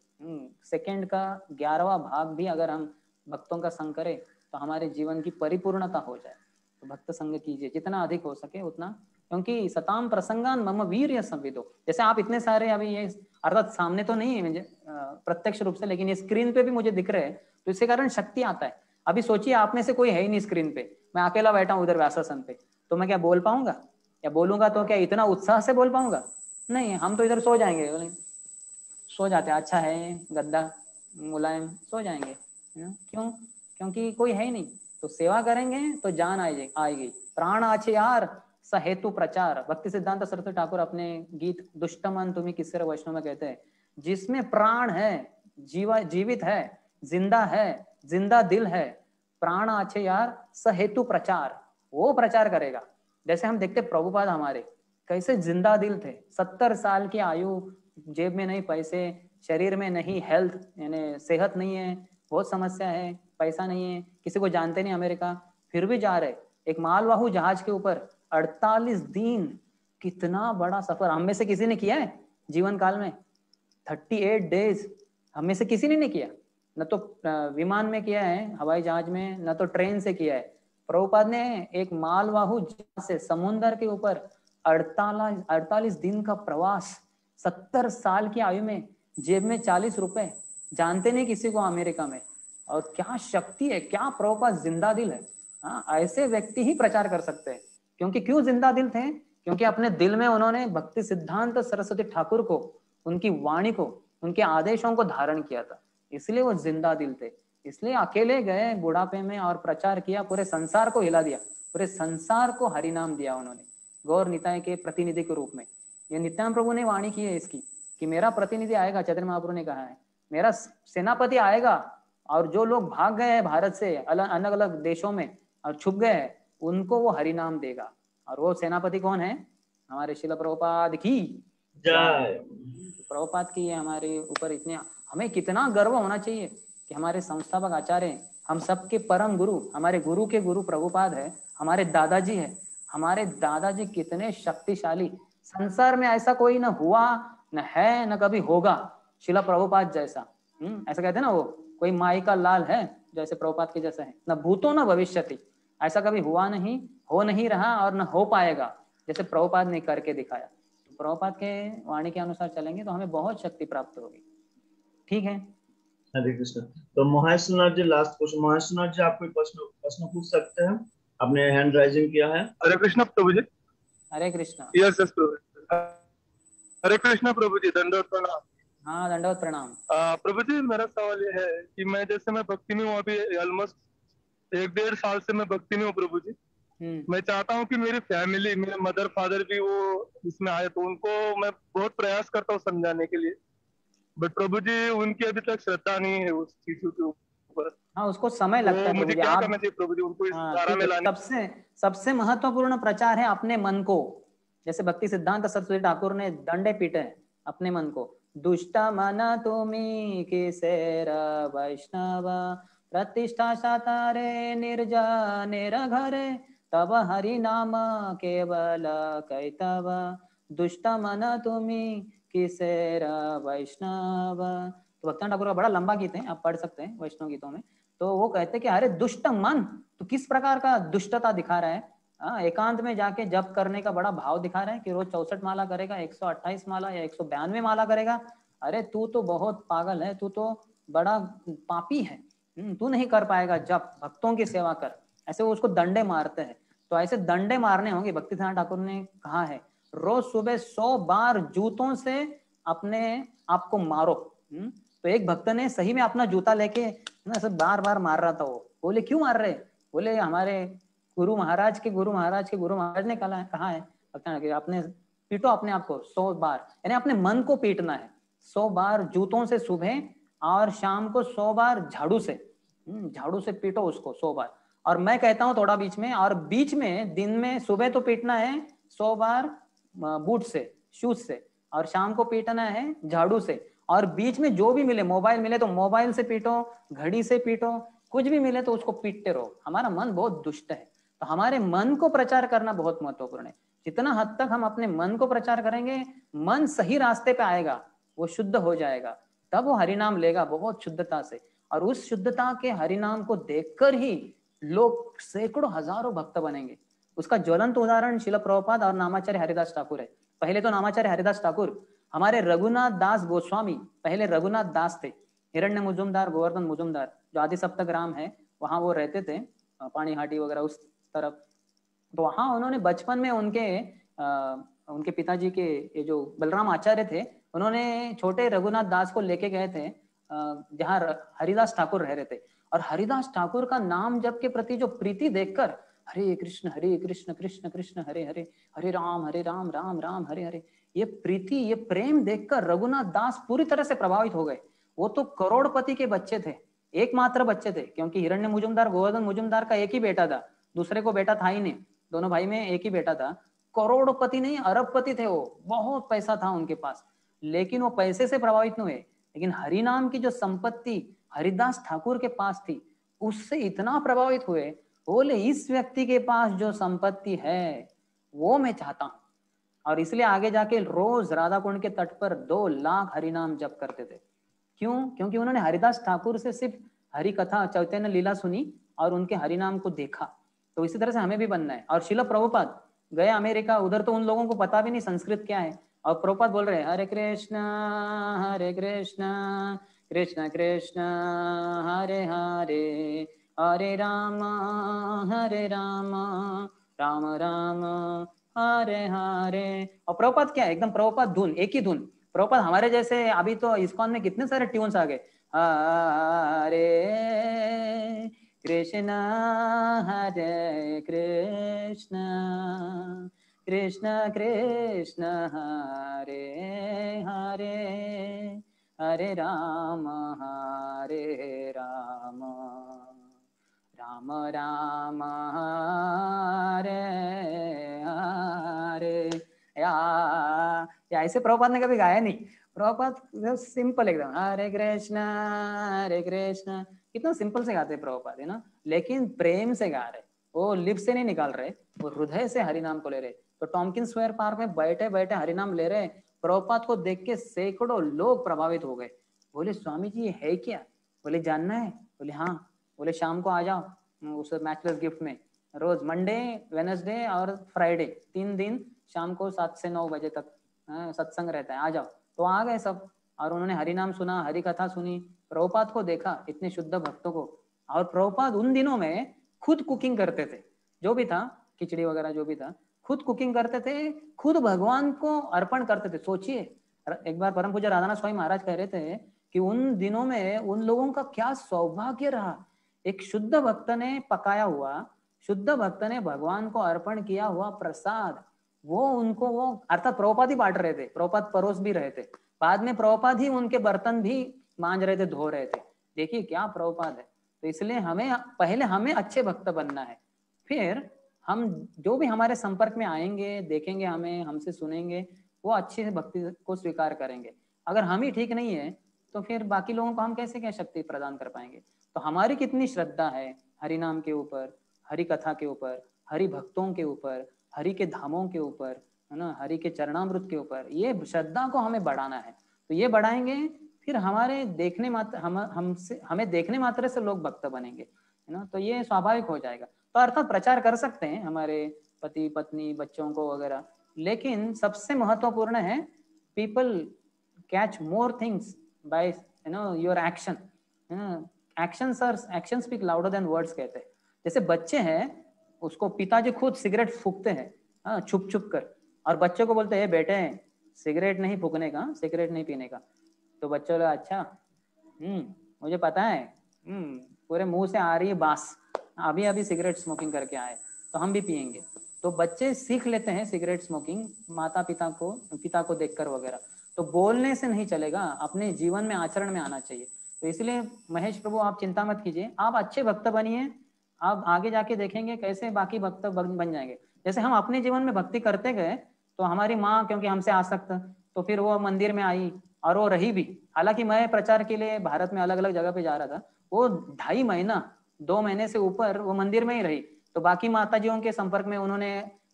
सेकंड का 11वां भाग भी अगर हम भक्तों का संग करें तो हमारे जीवन की परिपूर्णता हो जाए। तो भक्त संग कीजिए जितना अधिक हो सके उतना, क्योंकि सताम प्रसंगान मम वीर्य संविदो, जैसे आप इतने सारे अभी ये अर्थात सामने तो नहीं है मुझे प्रत्यक्ष रूप से, लेकिन ये स्क्रीन पे भी मुझे दिख रहे हैं, तो इसके कारण शक्ति आता है। अभी सोचिए आप में से कोई है ही नहीं स्क्रीन पे, मैं अकेला बैठा हूँ उधर व्यासासन पे, तो मैं क्या बोल पाऊंगा, या बोलूंगा तो क्या इतना उत्साह से बोल पाऊंगा? नहीं, हम तो इधर सो जाएंगे, सो जाते, अच्छा है गद्दा मुलायम, सो जाएंगे। क्यों? क्योंकि कोई है ही नहीं। तो सेवा करेंगे तो जान आएगी। प्राण आछे यार सहेतु प्रचार, भक्ति सिद्धांत सरस्वती ठाकुर अपने गीत दुष्टमन तुम्हें किसर वैष्णव में कहते हैं, जिसमें प्राण है, जीवित है, जिंदा दिल है, प्राण आछे यार सहेतु प्रचार, वो प्रचार करेगा। जैसे हम देखते प्रभुपाद हमारे कैसे जिंदा दिल थे, 70 साल की आयु, जेब में नहीं पैसे, शरीर में नहीं हेल्थ यानी सेहत नहीं है, बहुत समस्या है, पैसा नहीं है, किसी को जानते नहीं अमेरिका, फिर भी जा रहे एक मालवाहू जहाज के ऊपर 48 दिन। कितना बड़ा सफर हम में से किसी ने किया है जीवन काल में? 38 डेज हम में से किसी ने नहीं किया, न तो विमान में किया है, हवाई जहाज में, न तो ट्रेन से किया है। प्रभुपाद ने एक मालवाहू जहाज से समुद्र के ऊपर 48 दिन का प्रवास, 70 साल की आयु में, जेब में 40 रुपए, जानते नहीं किसी को अमेरिका में। और क्या शक्ति है, क्या प्रभुपाद जिंदा दिल है। हाँ, ऐसे व्यक्ति ही प्रचार कर सकते हैं। क्योंकि क्यों जिंदा दिल थे? क्योंकि अपने दिल में उन्होंने भक्ति सिद्धांत सरस्वती ठाकुर को, उनकी वाणी को, उनके आदेशों को धारण किया था, इसलिए वो जिंदा दिल थे। इसलिए अकेले गए बुढ़ापे में और प्रचार किया, पूरे संसार को हिला दिया, पूरे संसार को हरिनाम दिया उन्होंने, गौर निताय के प्रतिनिधि के रूप में। ये नित्यानंद प्रभु ने वाणी की है इसकी कि मेरा प्रतिनिधि आएगा, चैतन्य महाप्रभु ने कहा है मेरा सेनापति आएगा, और जो लोग भाग गए हैं भारत से अलग अलग देशों में और छुप गए हैं, उनको वो हरिनाम देगा। और वो सेनापति कौन है? हमारे शिला प्रभुपाद की जय। प्रभुपाद की है हमारे ऊपर। इतने हमें कितना गर्व होना चाहिए कि हमारे संस्थापक आचार्य, हम सबके परम गुरु, हमारे गुरु के गुरु प्रभुपाद है, हमारे दादाजी है। हमारे दादाजी कितने शक्तिशाली, संसार में ऐसा कोई न हुआ, न है, न कभी होगा शिला प्रभुपाद जैसा। ऐसा कहते हैं ना, वो कोई माई का लाल है जैसे प्रभुपाद के जैसा है, न भूतो न भविष्यति, ऐसा कभी हुआ नहीं, हो नहीं रहा और न हो पाएगा जैसे प्रभुपाद ने करके दिखाया। तो प्रभुपाद के वाणी के अनुसार चलेंगे तो हमें बहुत शक्ति प्राप्त होगी। ठीक है, हरे कृष्ण। तो महेशनाथ जी लास्ट क्वेश्चन, महेशनाथ जी आप कोई प्रश्न पूछ सकते हैं, आपने हैंड राइजिंग किया है। हरे कृष्ण प्रभु जी। हरे कृष्ण। यस यस प्रभु। हरे कृष्ण प्रभु जी, दंडवत प्रणाम। हाँ, दंडवत प्रणाम। प्रभु जी मेरा सवाल ये है कि मैं भक्ति में हूँ, अभी ऑलमोस्ट 1-1.5 साल से मैं भक्ति में हूँ प्रभु जी। मैं चाहता हूँ कि मेरी फैमिली, मेरे मदर फादर भी वो इसमें आए, तो उनको मैं बहुत प्रयास करता हूँ समझाने के लिए, बट प्रभु जी उनकी अभी तक श्रद्धा नहीं है उस चीजों के ऊपर। हाँ, उसको समय लगता है मुझे क्या करना चाहिए प्रभु जी उनको इस धारा में लाने? सबसे महत्वपूर्ण प्रचार है अपने मन को। जैसे भक्ति सिद्धांत सरस्वती ठाकुर ने डंडे पीटे अपने मन को। दुष्ट मन तुमी किसेर वैष्णव, प्रतिष्ठा सातारे निर्जनेर घरे, तब हरि नाम केवल कैतव। दुष्ट मन तुमी किसेर वैष्णव। तो भक्ति ठाकुर का बड़ा लंबा गीत है, आप पढ़ सकते हैं वैष्णव गीतों में। तो वो कहते हैं कि अरे दुष्ट मन, तो किस प्रकार का दुष्टता दिखा रहा है। एकांत में जाके जप करने का बड़ा भाव दिखा रहा है कि रोज 64 माला करेगा, 128 माला या 192 माला करेगा। अरे तू तो बहुत पागल है, तू तो बड़ा पापी है, तू नहीं कर पाएगा जप, भक्तों की सेवा कर। ऐसे वो उसको दंडे मारते हैं। तो ऐसे दंडे मारने होंगे, भक्ति सिद्धांत ठाकुर ने कहा है रोज सुबह 100 बार जूतों से अपने आप को मारो। तो एक भक्त ने सही में अपना जूता लेके ऐसे बार बार मार रहा था। वो बोले क्यों मार रहे? बोले हमारे गुरु महाराज ने कहा है, आपने पीटो अपने आप को 100 बार, यानी अपने मन को पीटना है 100 बार जूतों से सुबह, और शाम को 100 बार झाड़ू से पीटो उसको 100 बार। और मैं कहता हूँ थोड़ा बीच में, और बीच में दिन में सुबह तो पीटना है 100 बार बूट से, शूज से, और शाम को पीटना है झाड़ू से। और बीच में जो भी मिले, मोबाइल मिले तो मोबाइल से पीटो, घड़ी से पीटो, कुछ भी मिले तो उसको पीटते रहो। हमारा मन बहुत दुष्ट है, तो हमारे मन को प्रचार करना बहुत महत्वपूर्ण है। जितना हद तक हम अपने मन को प्रचार करेंगे, मन सही रास्ते पे आएगा, वो शुद्ध हो जाएगा, तब वो हरिनाम लेगा बहुत शुद्धता से। और उस शुद्धता के हरिनाम को देखकर ही लोग सैकड़ों हजारों भक्त बनेंगे। उसका ज्वलंत उदाहरण शिल प्रभुपाद और नामाचार्य हरिदास ठाकुर है। पहले तो नामाचार्य हरिदास ठाकुर, हमारे रघुनाथ दास गोस्वामी पहले रघुनाथ दास थे, हिरण्य मुजुमदार, गोवर्धन मुजुमदार, जो आदि सप्तक राम है वहां वो रहते थे, पानीहाटी वगैरह उस तरफ। तो वहां उन्होंने बचपन में उनके पिताजी के ये जो बलराम आचार्य थे, उन्होंने छोटे रघुनाथ दास को लेके गए थे जहाँ हरिदास ठाकुर रह रहे थे। और हरिदास ठाकुर का नाम जप के प्रति जो प्रीति देखकर, हरे कृष्ण कृष्ण कृष्ण हरे हरे, हरे राम राम राम हरे हरे, ये प्रीति, ये प्रेम देखकर रघुनाथ दास पूरी तरह से प्रभावित हो गए। वो तो करोड़पति के बच्चे थे, एकमात्र बच्चे थे, क्योंकि हिरण्य मुजुमदार, गोवर्धन मुजुमदार का एक ही बेटा था, दूसरे को बेटा था ही नहीं, दोनों भाई में एक ही बेटा था। करोड़पति नहीं, अरबपति थे वो, बहुत पैसा था उनके पास, लेकिन वो पैसे से प्रभावित नहीं हुए, लेकिन हरिनाम की जो संपत्ति हरिदास ठाकुर के पास थी उससे इतना प्रभावित हुए, बोले इस व्यक्ति के पास जो संपत्ति है वो मैं चाहता हूं। और इसलिए आगे जाके रोज राधा कुंड के तट पर 2 लाख हरिनाम जप करते थे। क्यों? क्योंकि उन्होंने हरिदास ठाकुर से सिर्फ हरि कथा, चैतन्य लीला सुनी और उनके हरिनाम को देखा। तो इसी तरह से हमें भी बनना है। और शिल प्रभुपाद गए अमेरिका, उधर तो उन लोगों को पता भी नहीं संस्कृत क्या है, और प्रभुपाद बोल रहे हैं हरे कृष्ण कृष्ण कृष्ण हरे हरे, हरे राम राम राम हरे हरे। और प्रभुपाद क्या है, एकदम प्रभुपाद धुन, एक ही धुन। प्रभुपाद हमारे जैसे अभी तो इस्कॉन में कितने सारे ट्यून्स आ गए, हरे कृष्ण कृष्ण कृष्ण हरे हरे, हरे राम राम राम हरे हरे। या ऐसे प्रभुपाद ने कभी गाया नहीं। प्रभुपाद सिंपल एकदम, हरे कृष्ण, कितना सिंपल से गाते हैं प्रभुपाद, है ना, लेकिन प्रेम से गा रहे, वो लिप से नहीं निकाल रहे, वो हृदय से हरिनाम को ले रहे। तो टॉमकिन स्क्वायर पार्क में बैठे बैठे हरिनाम ले रहे, प्रभुपाद को देख के सैकड़ों लोग प्रभावित हो गए। बोले स्वामी जी ये है क्या? बोले जानना है? बोले हाँ। बोले शाम को आ जाओ उस मैचलेस गिफ्ट में, रोज मंडे, वेडनेसडे और फ्राइडे 3 दिन शाम को 7 से 9 बजे तक सत्संग रहता है, आ जाओ। तो आ गए सब, और उन्होंने हरिनाम सुना, हरि कथा सुनी, प्रभुपाद को देखा, इतने शुद्ध भक्तों को। और प्रभुपाद उन दिनों में खुद कुकिंग करते थे, जो भी था, खिचड़ी वगैरह जो भी था, खुद कुकिंग करते थे, खुद भगवान को अर्पण करते थे। सोचिए, एक बार परम पूज्य राधानाथ स्वामी महाराज कह रहे थे कि उन दिनों में उन लोगों का क्या सौभाग्य रहा, एक शुद्ध भक्त ने पकाया हुआ, शुद्ध भक्त ने भगवान को अर्पण किया हुआ प्रसाद, वो उनको, वो अर्थात प्रभुपाद ही बांट रहे थे, प्रभुपाद परोस भी रहे थे, बाद में प्रभुपाद ही उनके बर्तन भी मांज रहे थे, धो रहे थे। देखिए क्या प्रभुपाद है। तो इसलिए पहले हमें अच्छे भक्त बनना है, फिर हम जो भी हमारे संपर्क में आएंगे, देखेंगे हमें, हमसे सुनेंगे, वो अच्छे से भक्ति को स्वीकार करेंगे। अगर हम ही ठीक नहीं है तो फिर बाकी लोगों को हम कैसे क्या शक्ति प्रदान कर पाएंगे? तो हमारी कितनी श्रद्धा है हरि नाम के ऊपर, हरि कथा के ऊपर, हरि भक्तों के ऊपर, हरि के धामों के ऊपर, है ना, हरि के चरणामृत के ऊपर, ये श्रद्धा को हमें बढ़ाना है। तो ये बढ़ाएंगे, फिर हमारे देखने मात्र हमें देखने मात्र से लोग भक्त बनेंगे, है ना। तो ये स्वाभाविक हो जाएगा। तो अर्थात प्रचार कर सकते हैं हमारे पति पत्नी बच्चों को वगैरह, लेकिन सबसे महत्वपूर्ण है people catch more things by your action. Action speak louder than words कहते हैं। जैसे बच्चे हैं, उसको पिताजी खुद सिगरेट फूकते हैं छुप छुप कर, और बच्चे को बोलते हैं बेटे सिगरेट नहीं फूकने का, सिगरेट नहीं पीने का। तो बच्चे बोले अच्छा मुझे पता है, पूरे मुंह से आ रही है बास, अभी अभी सिगरेट स्मोकिंग करके आए, तो हम भी पियेंगे। तो बच्चे सीख लेते हैं सिगरेट स्मोकिंग माता पिता को देखकर वगैरह। तो बोलने से नहीं चलेगा, अपने जीवन में आचरण में आना चाहिए। तो इसलिए महेश प्रभु आप चिंता मत कीजिए, आप अच्छे भक्त बनिए, आप आगे जाके देखेंगे कैसे बाकी भक्त बन जाएंगे। जैसे हम अपने जीवन में भक्ति करते गए तो हमारी माँ क्योंकि हमसे आसक्त, तो फिर वो मंदिर में आई और वो रही भी। हालांकि मैं प्रचार के लिए भारत में अलग अलग जगह पे जा रहा था, वो 2.5 महीना 2 महीने से ऊपर वो मंदिर में ही रही। तो बाकी माताजियों के संपर्क में उन्होंने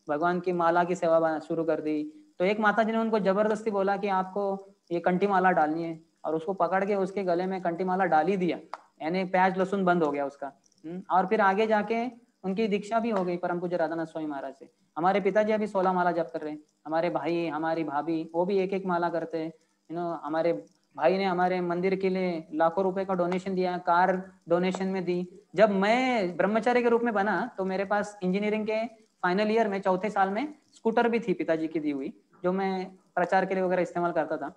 भगवान की माला की सेवा शुरू कर दी। तो एक माता जी ने उनको जबरदस्ती बोला कि आपको ये कंठी माला डालनी है, और उसको पकड़ के उसके गले में कंठी माला डाल ही दिया, यानी प्याज लहसुन बंद हो गया उसका। और फिर आगे जाके उनकी दीक्षा भी हो गई परम पूज्य राधानाथ स्वामी महाराज से। हमारे पिताजी अभी 16 माला जप कर रहे हैं, हमारे भाई हमारी भाभी वो भी एक माला करते हैं। हमारे भाई ने हमारे मंदिर के लिए लाखों रुपए का डोनेशन दिया, कार डोनेशन में दी। जब मैं ब्रह्मचारी के रूप में बना तो मेरे पास इंजीनियरिंग के फाइनल ईयर में 4थे साल में स्कूटर भी थी पिताजी की दी हुई, जो मैं प्रचार के लिए वगैरह इस्तेमाल करता था।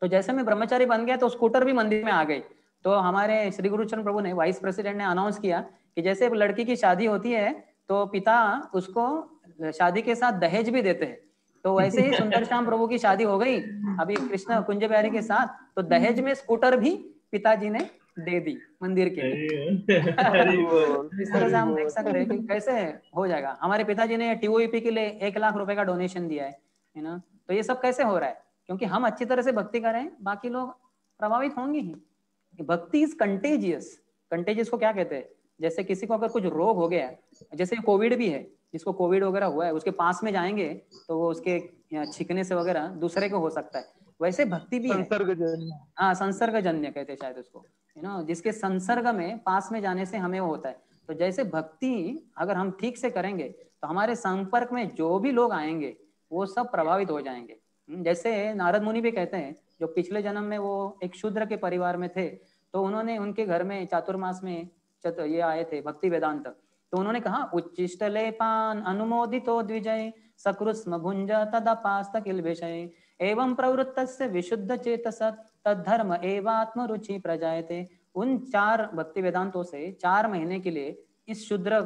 तो जैसे मैं ब्रह्मचारी बन गया तो स्कूटर भी मंदिर में आ गई। तो हमारे श्री गुरुचरण प्रभु ने, वाइस प्रेसिडेंट ने अनाउंस किया कि जैसे लड़की की शादी होती है तो पिता उसको शादी के साथ दहेज भी देते हैं, तो वैसे ही सुंदर श्याम प्रभु की शादी हो गई अभी कृष्ण कुंज बिहारी के साथ, तो दहेज में स्कूटर भी पिताजी ने दे दी मंदिर के लिए। इस तरह से हम देख सकते हैं कि कैसे हो जाएगा। हमारे पिताजी ने टीओईपी के लिए 1 लाख रुपए का डोनेशन दिया है ना। तो ये सब कैसे हो रहा है? क्योंकि हम अच्छी तरह से भक्ति करें, बाकी लोग प्रभावित होंगे ही। भक्ति इज कंटेजियस। कंटेजियस को क्या कहते हैं? जैसे किसी को अगर कुछ रोग हो गया, जैसे कोविड भी है, जिसको कोविड वगैरह हुआ है उसके पास में जाएंगे तो वो उसके छींकने से वगैरह दूसरे को हो सकता है। वैसे भक्ति भी है, हाँ संसर्गजन्य कहते हैं शायद उसको, जिसके संसर्ग में पास में जाने से हमें वो होता है। तो जैसे भक्ति अगर हम ठीक से करेंगे तो हमारे संपर्क में जो भी लोग आएंगे वो सब प्रभावित हो जाएंगे। जैसे नारद मुनि भी कहते हैं, जो पिछले जन्म में वो एक शूद्र के परिवार में थे, तो उन्होंने उनके घर में चातुर्मास में ये आए थे भक्ति वेदांत। तो उन्होंने कहा उच्चिष्ट लेपान अनुमोदितो द्विजय सकृस्म भुंज तदपास्त किल्बिषय एवं प्रवृत्तस्य विशुद्ध चेतस तद्धर्म एवात्म रुचि प्रजायते। उन 4 भक्ति वेदांतों से 4 महीने के लिए इस शूद्र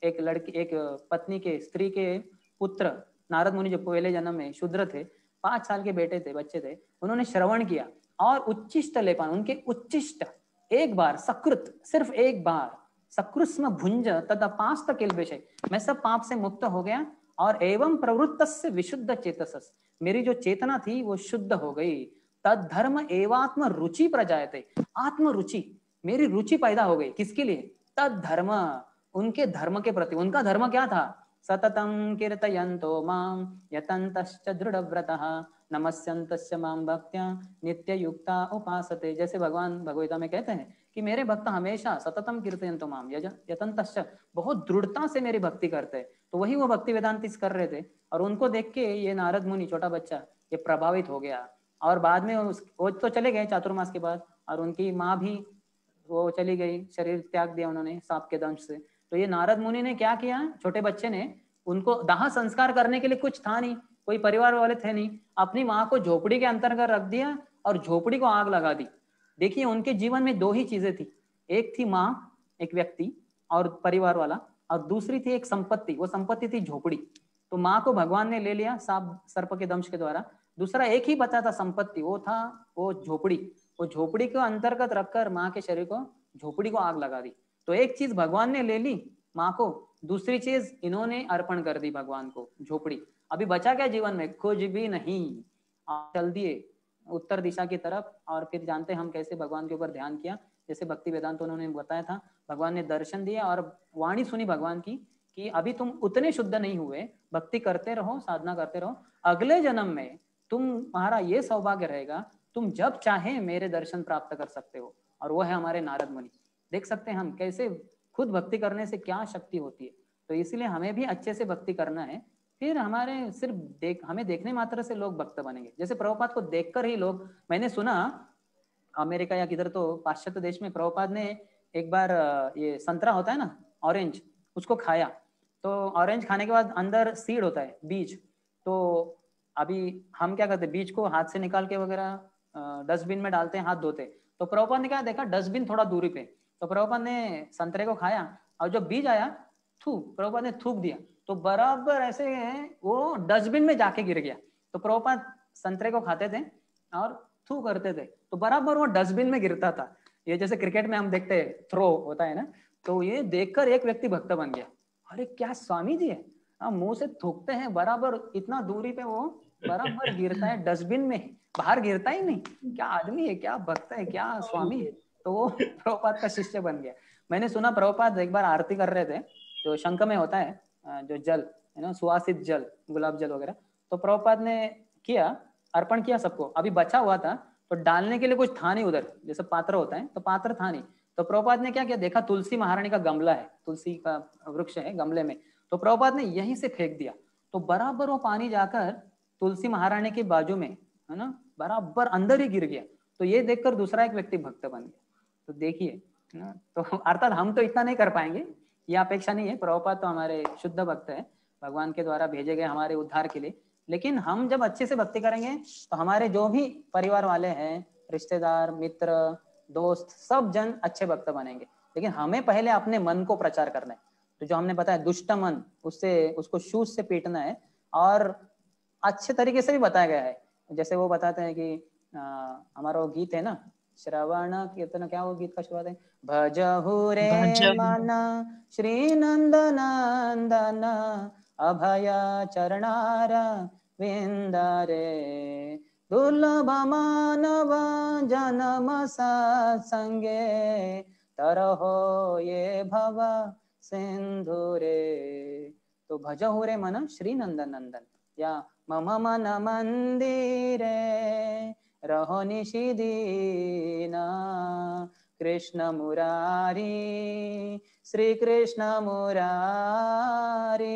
एक लड़की, एक पत्नी के, स्त्री के पुत्र नारद मुनि जो पहले जन्म में शूद्र थे, 5 साल के बेटे थे, बच्चे थे, उन्होंने श्रवण किया और उच्चिष्ट लेपान, उनके उच्चिष्ट एक बार सकृत, सिर्फ एक बार सकृस्म भुंज तदपास्त किल्बिषय, मैं सब पाप से मुक्त हो गया और एवं प्रवृत्तस्य विशुद्ध चेतसस, मेरी जो चेतना थी वो शुद्ध हो गई। तद धर्म एवात्म रुचि प्रजायते, आत्म रुचि, मेरी रुचि पैदा हो गई किसके लिए? तद धर्म, उनके धर्म के प्रति। उनका धर्म क्या था? सततं कीर्तयन्तो मां यतन्तश्च दृढव्रतः नमस्यन्तस्य मां भक्त्या नित्ययुक्ता उपासते। जैसे भगवान भगवद्गीता में कहते हैं कि मेरे भक्त हमेशा सततम कीर्तयन्तो मां यतन्तश्च, बहुत दृढ़ता से मेरी भक्ति करते। तो वही वो भक्ति वेदांतिस कर रहे थे और उनको देख के ये नारद मुनि, छोटा बच्चा, ये प्रभावित हो गया। और बाद में वो तो चले गए चातुर्मास के बाद, और उनकी माँ भी वो चली गई, शरीर त्याग दिया उन्होंने सांप के दंश से। तो ये नारद मुनि ने क्या किया, छोटे बच्चे ने, उनको दाह संस्कार करने के लिए कुछ था नहीं, कोई परिवार वाले थे नहीं, अपनी माँ को झोपड़ी के अंतर्गत रख दिया और झोपड़ी को आग लगा दी। देखिए उनके जीवन में 2 ही चीजें थी, एक थी माँ, एक व्यक्ति और परिवार वाला, और दूसरी थी एक संपत्ति, वो संपत्ति थी झोपड़ी। तो माँ को भगवान ने ले लिया सांप सर्प के दंश के द्वारा, दूसरा एक ही बचा था संपत्ति, वो था वो झोपड़ी। वो झोपड़ी को अंतर्गत रखकर माँ के शरीर को, झोपड़ी को आग लगा दी। तो एक चीज भगवान ने ले ली माँ को, दूसरी चीज इन्होंने अर्पण कर दी भगवान को, झोपड़ी। अभी बचा क्या जीवन में? कुछ भी नहीं। चल दिए उत्तर दिशा की तरफ, और फिर जानते हम कैसे भगवान के ऊपर ध्यान किया। जैसे भक्ति वेदांत उन्होंने बताया था, भगवान ने दर्शन दिया और वाणी सुनी भगवान की कि अभी तुम उतने शुद्ध नहीं हुए, भक्ति करते रहो, साधना करते रहो, अगले जन्म में तुम्हारा ये सौभाग्य रहेगा, तुम जब चाहे मेरे दर्शन प्राप्त कर सकते हो। और वो है हमारे नारद मुनि। देख सकते हैं हम कैसे खुद भक्ति करने से क्या शक्ति होती है। तो इसलिए हमें भी अच्छे से भक्ति करना है, फिर हमारे सिर्फ हमें देखने मात्र से लोग भक्त बनेंगे। जैसे प्रभुपाद को देखकर ही लोग, मैंने सुना अमेरिका या किधर तो पाश्चात्य देश में, प्रभुपाद ने एक बार ये संतरा होता है ना, ऑरेंज, उसको खाया। तो ऑरेंज खाने के बाद अंदर सीड होता है, बीज। तो अभी हम क्या करते, बीज को हाथ से निकाल के वगैरह डस्टबिन में डालते हैं, हाथ धोते। तो प्रभुपाद ने क्या देखा, डस्टबिन थोड़ा दूरी पे, तो प्रभुपाद ने संतरे को खाया और जो बीज आया प्रभुपाद ने थूक दिया तो बराबर ऐसे वो डस्टबिन में जाके गिर गया। तो प्रभुपाद संतरे को खाते थे और थू करते थे तो बराबर वो डस्टबिन में गिरता था। ये जैसे क्रिकेट में हम देखते हैं थ्रो होता है ना, तो ये देखकर एक व्यक्ति भक्त बन गया। अरे क्या स्वामी जी है, मुंह से थूकते हैं बराबर इतना दूरी पे वो बराबर गिरता है डस्टबिन में, बाहर गिरता ही नहीं। क्या आदमी है, क्या भक्त है, क्या स्वामी है। तो वो प्रभुपाद का शिष्य बन गया। मैंने सुना प्रभुपाद एक बार आरती कर रहे थे, जो शंख में होता है जो जल है ना, सुवासित जल, गुलाब जल वगैरह, तो प्रभुपाद ने किया, अर्पण किया सबको। अभी बचा हुआ था तो डालने के लिए कुछ था नहीं उधर, जैसे पात्र होता है तो पात्र था नहीं। तो प्रभुपाद ने क्या किया, देखा तुलसी महारानी का गमला है, तुलसी का वृक्ष है गमले में, तो प्रभुपाद ने यहीं से फेंक दिया तो बराबर वो पानी जाकर तुलसी महारानी के बाजू में है ना, बराबर अंदर ही गिर गया। तो ये देखकर दूसरा एक व्यक्ति भक्त बन गया। तो देखिए ना, तो अर्थात हम तो इतना नहीं कर पाएंगे, ये अपेक्षा नहीं है। प्रभुपाद तो हमारे शुद्ध भक्त है, भगवान के द्वारा भेजे गए हमारे उद्धार के लिए। लेकिन हम जब अच्छे से भक्ति करेंगे तो हमारे जो भी परिवार वाले हैं, रिश्तेदार, मित्र, दोस्त, सब जन अच्छे भक्त बनेंगे। लेकिन हमें पहले अपने मन को प्रचार करना है। तो जो हमने बताया दुष्ट मन, उससे उसको शूज से पीटना है। और अच्छे तरीके से भी बताया गया है, जैसे वो बताते हैं कि हमारा वो गीत है ना, श्रवण कीर्तन, क्या वो गीत का शुरुआत है, भजहु रे मन श्री नंदनंदन अभय चरणार विंदरे दुर्लभ मानव जन्म सत्संगे तरहो ये भव सिंधुरे। तो भजहु रे मन श्री नंदनंदन, या मम मन मंदिरे रहो निशिदीना कृष्ण मुरारी श्री कृष्ण मुरारी।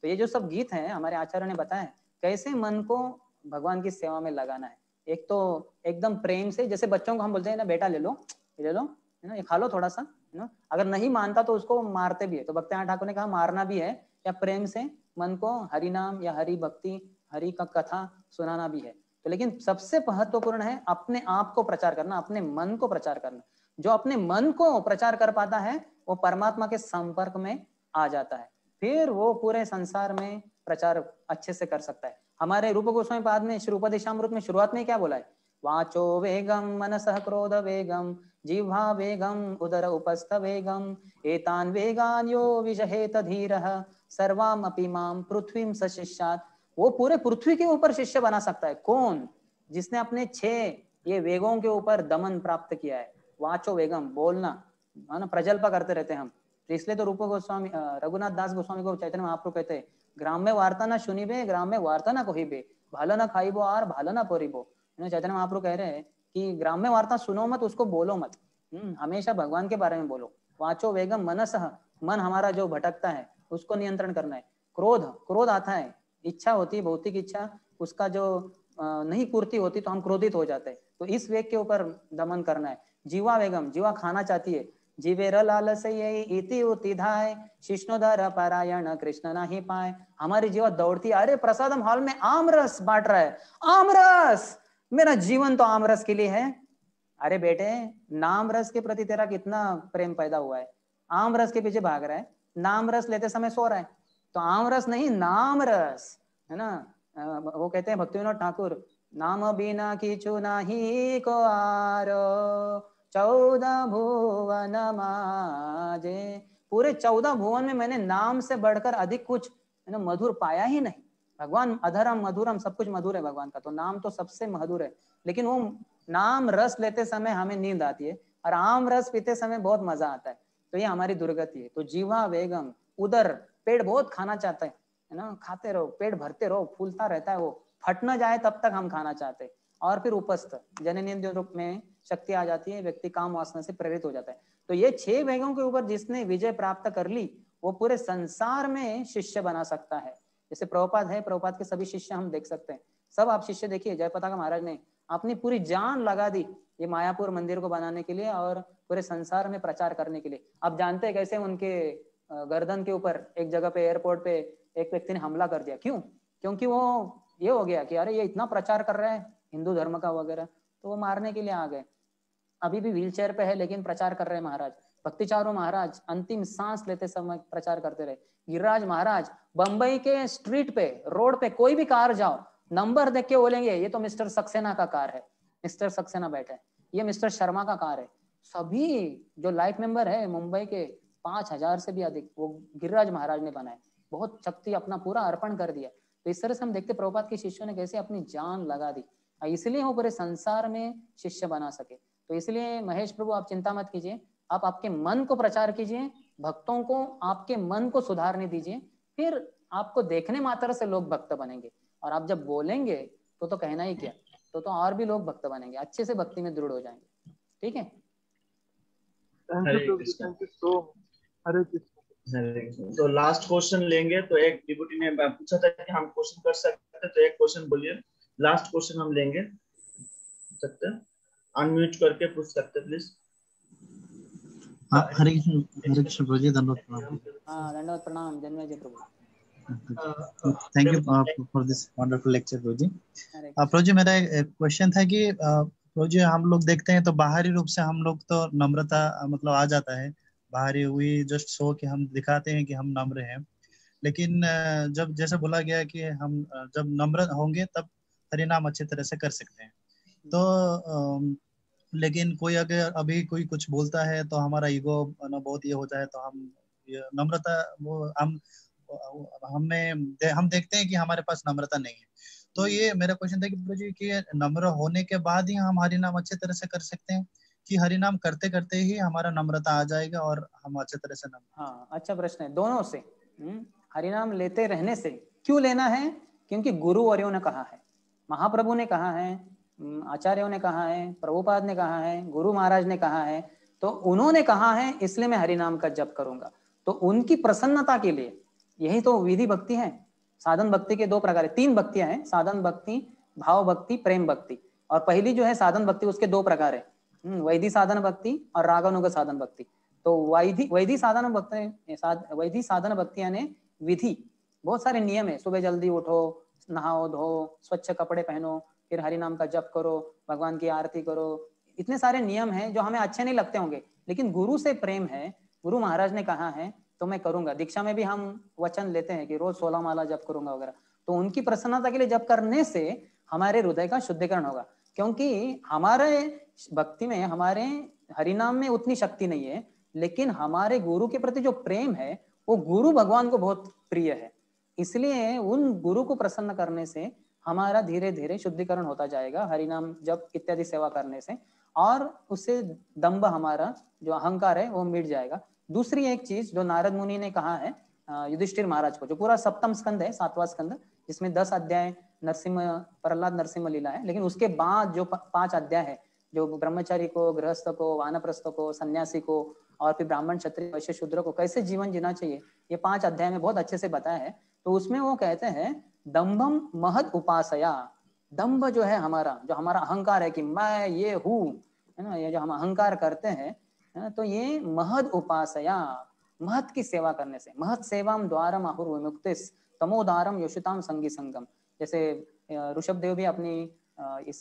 तो ये जो सब गीत हैं हमारे आचार्य ने बताया कैसे मन को भगवान की सेवा में लगाना है। एक तो एकदम प्रेम से, जैसे बच्चों को हम बोलते हैं ना, बेटा ले लो है ना, ये खा लो थोड़ा सा है ना, अगर नहीं मानता तो उसको मारते भी है। तो भक्तिनाथ ठाकुर ने कहा मारना भी है, या प्रेम से मन को हरि नाम या हरि भक्ति, हरि का कथा सुनाना भी है। तो लेकिन सबसे महत्वपूर्ण है अपने आप को प्रचार करना, अपने मन को प्रचार करना। जो अपने मन को प्रचार कर पाता है वो परमात्मा के संपर्क में आ जाता है, फिर वो पूरे संसार में प्रचार अच्छे से कर सकता है। हमारे रूप गोस्वामी पाद में श्रीरूपदेशामृत में शुरुआत में क्या बोला है, वाचो वेगम मनसः क्रोध वेगम जिह्वा वेगम उदर उपस्थ वेगम एतान वेगान यो विजहेत धीरः सर्वाम अपि माम पृथ्वीम सशिष्यात्। वो पूरे पृथ्वी के ऊपर शिष्य बना सकता है। कौन? जिसने अपने 6 ये वेगों के ऊपर दमन प्राप्त किया है। वाचो वेगम, बोलना है ना, प्रजल्प करते रहते हैं हम। तो इसलिए तो रूप गोस्वामी रघुनाथ दास गोस्वामी को चैतन्य महाप्रभु कहते हैं, ग्राम्य वार्ता ना सुनिबे ग्राम्य वार्ता ना कहिबे, भालो ना खाइबो और भालो ना पोरिबो। चैतन्य महाप्रभु कह रहे हैं कि ग्राम्य वार्ता सुनो मत, उसको बोलो मत, हमेशा भगवान के बारे में बोलो। वाचो वेगम मनसः, मन हमारा जो भटकता है उसको नियंत्रण करना है। क्रोध आता है, इच्छा होती है भौतिक इच्छा, उसका जो नहीं पूर्ति होती तो हम क्रोधित हो जाते हैं। तो इस वेग के ऊपर दमन करना है। जीवा वेगम, जीवा खाना चाहती है, जीवेर लालसये इति उतिधाय शिष्णोधर पारायण कृष्ण नहीं पाए। हमारी जीवा दौड़ती है, अरे प्रसादम हॉल में आम रस बांट रहा है, आम रस, मेरा जीवन तो आम रस के लिए है। अरे बेटे, नाम रस के प्रति तेरा कितना प्रेम पैदा हुआ है, आम रस के पीछे भाग रहा है, नाम रस लेते समय सो रहा है। तो आम रस नहीं, नाम रस है ना। वो कहते हैं भक्ति विनोद ठाकुर, नाम बिना किछु नाही को आरो 14 भुवन माजे। पूरे 14 भुवन में मैंने नाम से बढ़कर अधिक कुछ है ना मधुर पाया ही नहीं। भगवान अधरम मधुरम, सब कुछ मधुर है भगवान का, तो नाम तो सबसे मधुर है। लेकिन वो नाम रस लेते समय हमें नींद आती है और आम रस पीते समय बहुत मजा आता है। तो ये हमारी दुर्गति है। तो जीवा वेगम, उदर, पेट बहुत खाना चाहता है ना, खाते रहो, पेट भरते रहो, फूलता रहता है, वो फट न जाए तब तक हम खाना चाहते हैं। और फिर उपस्थ जननेन्द्रिय रूप में शक्ति आ जाती है, व्यक्ति काम वासना से प्रेरित हो जाता है। तो ये 6 वेगों के ऊपर जिसने विजय प्राप्त कर ली वो पूरे संसार में शिष्य बना सकता है। जैसे प्रभुपाद है, प्रभुपाद के सभी शिष्य हम देख सकते हैं। सब आप शिष्य देखिए, जय पताका महाराज ने अपनी पूरी जान लगा दी ये मायापुर मंदिर को बनाने के लिए और पूरे संसार में प्रचार करने के लिए। आप जानते हैं कैसे उनके गर्दन के ऊपर एक जगह पे एयरपोर्ट पे एक व्यक्ति ने हमला कर दिया। क्यों? क्योंकि वो ये हो गया कि अरे ये इतना प्रचार कर रहा है हिंदू धर्म का वगैरह, तो वो मारने के लिए आ गए। अभी भी व्हील चेयर पे है लेकिन प्रचार कर रहे हैं महाराज। भक्तिचारू महाराज अंतिम सांस लेते समय प्रचार करते रहे। गिरिराज महाराज बंबई के स्ट्रीट पे, रोड पे कोई भी कार जाओ, नंबर देख के बोलेंगे ये तो मिस्टर सक्सेना का कार है, मिस्टर सक्सेना बैठे हैं, ये मिस्टर शर्मा का कार है। सभी जो लाइफ मेंबर है मुंबई के 5000 से भी अधिक वो गिरिराज महाराज ने बनाए। बहुत शक्ति अपना पूरा अर्पण कर दिया। तो इस तरह से हम देखते प्रभुपाद के शिष्यों ने कैसे अपनी जान लगा दी, इसलिए वो पूरे संसार में शिष्य बना सके। तो इसलिए महेश प्रभु आप चिंता मत कीजिए, आप आपके मन को प्रचार कीजिए, भक्तों को आपके मन को सुधारने दीजिए, फिर आपको देखने मात्र से लोग भक्त बनेंगे। और आप जब बोलेंगे तो कहना ही क्या, तो और भी लोग भक्त बनेंगे, अच्छे से भक्ति में दृढ़ हो जाएंगे। ठीक है, थैंक यू सो मच। हरे कृष्ण। तो लास्ट क्वेश्चन लेंगे। तो एक डिवोटी ने पूछा था कि हम क्वेश्चन कर सकते हैं, तो एक क्वेश्चन बोलिए, लास्ट क्वेश्चन हम लेंगे। सकते हैं अनम्यूट करके पूछ सकते प्लीज। हरे कृष्ण प्रभु जी, धन्यवाद प्रणाम। हाँ धन्यवाद प्रणाम Janmejay Prabhu. Thank you for this wonderful lecture Prabhu ji. Prabhu ji मेरा एक क्वेश्चन था कि प्रभु जी हम लोग देखते हैं तो बाहरी रूप से हम लोग तो नम्रता मतलब आ जाता है, बाहरी हुई जस्ट शो कि हम दिखाते हैं कि हम नम्र हैं, लेकिन जब जैसे बोला गया कि हम जब नम्र होंगे तब हरिनाम अच्छी तरह से कर सकते हैं। तो लेकिन कोई अगर अभी कोई कुछ बोलता है तो हमारा ईगो बहुत ये होता है, तो हम नम्रता वो हम देखते हैं कि हमारे पास नम्रता नहीं है। तो ये मेरा क्वेश्चन था कि प्रभु जी कि नम्र होने के बाद ही हम हरिनाम अच्छे तरह से कर सकते हैं कि हरिनाम करते करते ही हमारा नम्रता आ जाएगा और हम अच्छे तरह से हाँ अच्छा प्रश्न है, दोनों से। हरिनाम लेते रहने से क्यों लेना है? क्योंकि गुरुवर्यों ने कहा है, महाप्रभु ने कहा है, आचार्यों ने कहा है, प्रभुपाद ने कहा है, गुरु महाराज ने कहा है, तो उन्होंने कहा है इसलिए मैं हरिनाम का जप करूंगा। तो उनकी प्रसन्नता के लिए, यही तो विधि भक्ति है। साधन भक्ति के दो प्रकार है, 3 भक्तियां हैं, साधन भक्ति, भाव भक्ति, प्रेम भक्ति। और पहली जो है साधन भक्ति, उसके 2 प्रकार है, वैधि साधन भक्ति और रागानुग साधन भक्ति। तो वैधि साधन भक्ति, वैधि साधन भक्ति यानी विधि, बहुत सारे नियम है। सुबह जल्दी उठो, नहाओ धो, स्वच्छ कपड़े पहनो, फिर हरि नाम का जप करो, भगवान की आरती करो, इतने सारे नियम हैं जो हमें अच्छे नहीं लगते होंगे, लेकिन गुरु से प्रेम है, गुरु महाराज ने कहा है तो मैं करूंगा। दीक्षा में भी हम वचन लेते हैं कि रोज 16 माला जप करूंगा वगैरह। तो उनकी प्रसन्नता के लिए जप करने से हमारे हृदय का शुद्धिकरण होगा, क्योंकि हमारे भक्ति में, हमारे हरिनाम में उतनी शक्ति नहीं है, लेकिन हमारे गुरु के प्रति जो प्रेम है वो गुरु भगवान को बहुत प्रिय है। इसलिए उन गुरु को प्रसन्न करने से हमारा धीरे धीरे शुद्धिकरण होता जाएगा हरिनाम जप इत्यादि सेवा करने से, और उससे दंभ, हमारा जो अहंकार है वो मिट जाएगा। दूसरी एक चीज जो नारद मुनि ने कहा है युधिष्ठिर महाराज को, जो पूरा 7वां स्कंद है, 7वां स्कंद, जिसमें 10 अध्याय नरसिंह प्रहलाद नरसिंह लीला है, लेकिन उसके बाद जो 5 अध्याय है, जो ब्रह्मचारी को, गृहस्थ को, वानप्रस्थ को, सन्यासी को, और फिर ब्राह्मण, क्षत्रिय, वैश्य, शूद्र को कैसे जीवन जीना चाहिए, ये 5 अध्याय में बहुत अच्छे से बताया है। तो उसमें वो कहते हैं दंभम महद उपासया, दंभ जो है हमारा, जो हमारा अहंकार है कि मैं ये हूँ, है ना, ये जो हम अहंकार करते हैं, तो ये महद उपासया, महत की सेवा करने से, महत सेवाम द्वारम आहुर विमुक्तिस तमोदारम योषिताम संगी संगम, जैसे ऋषभ देव भी अपनी इस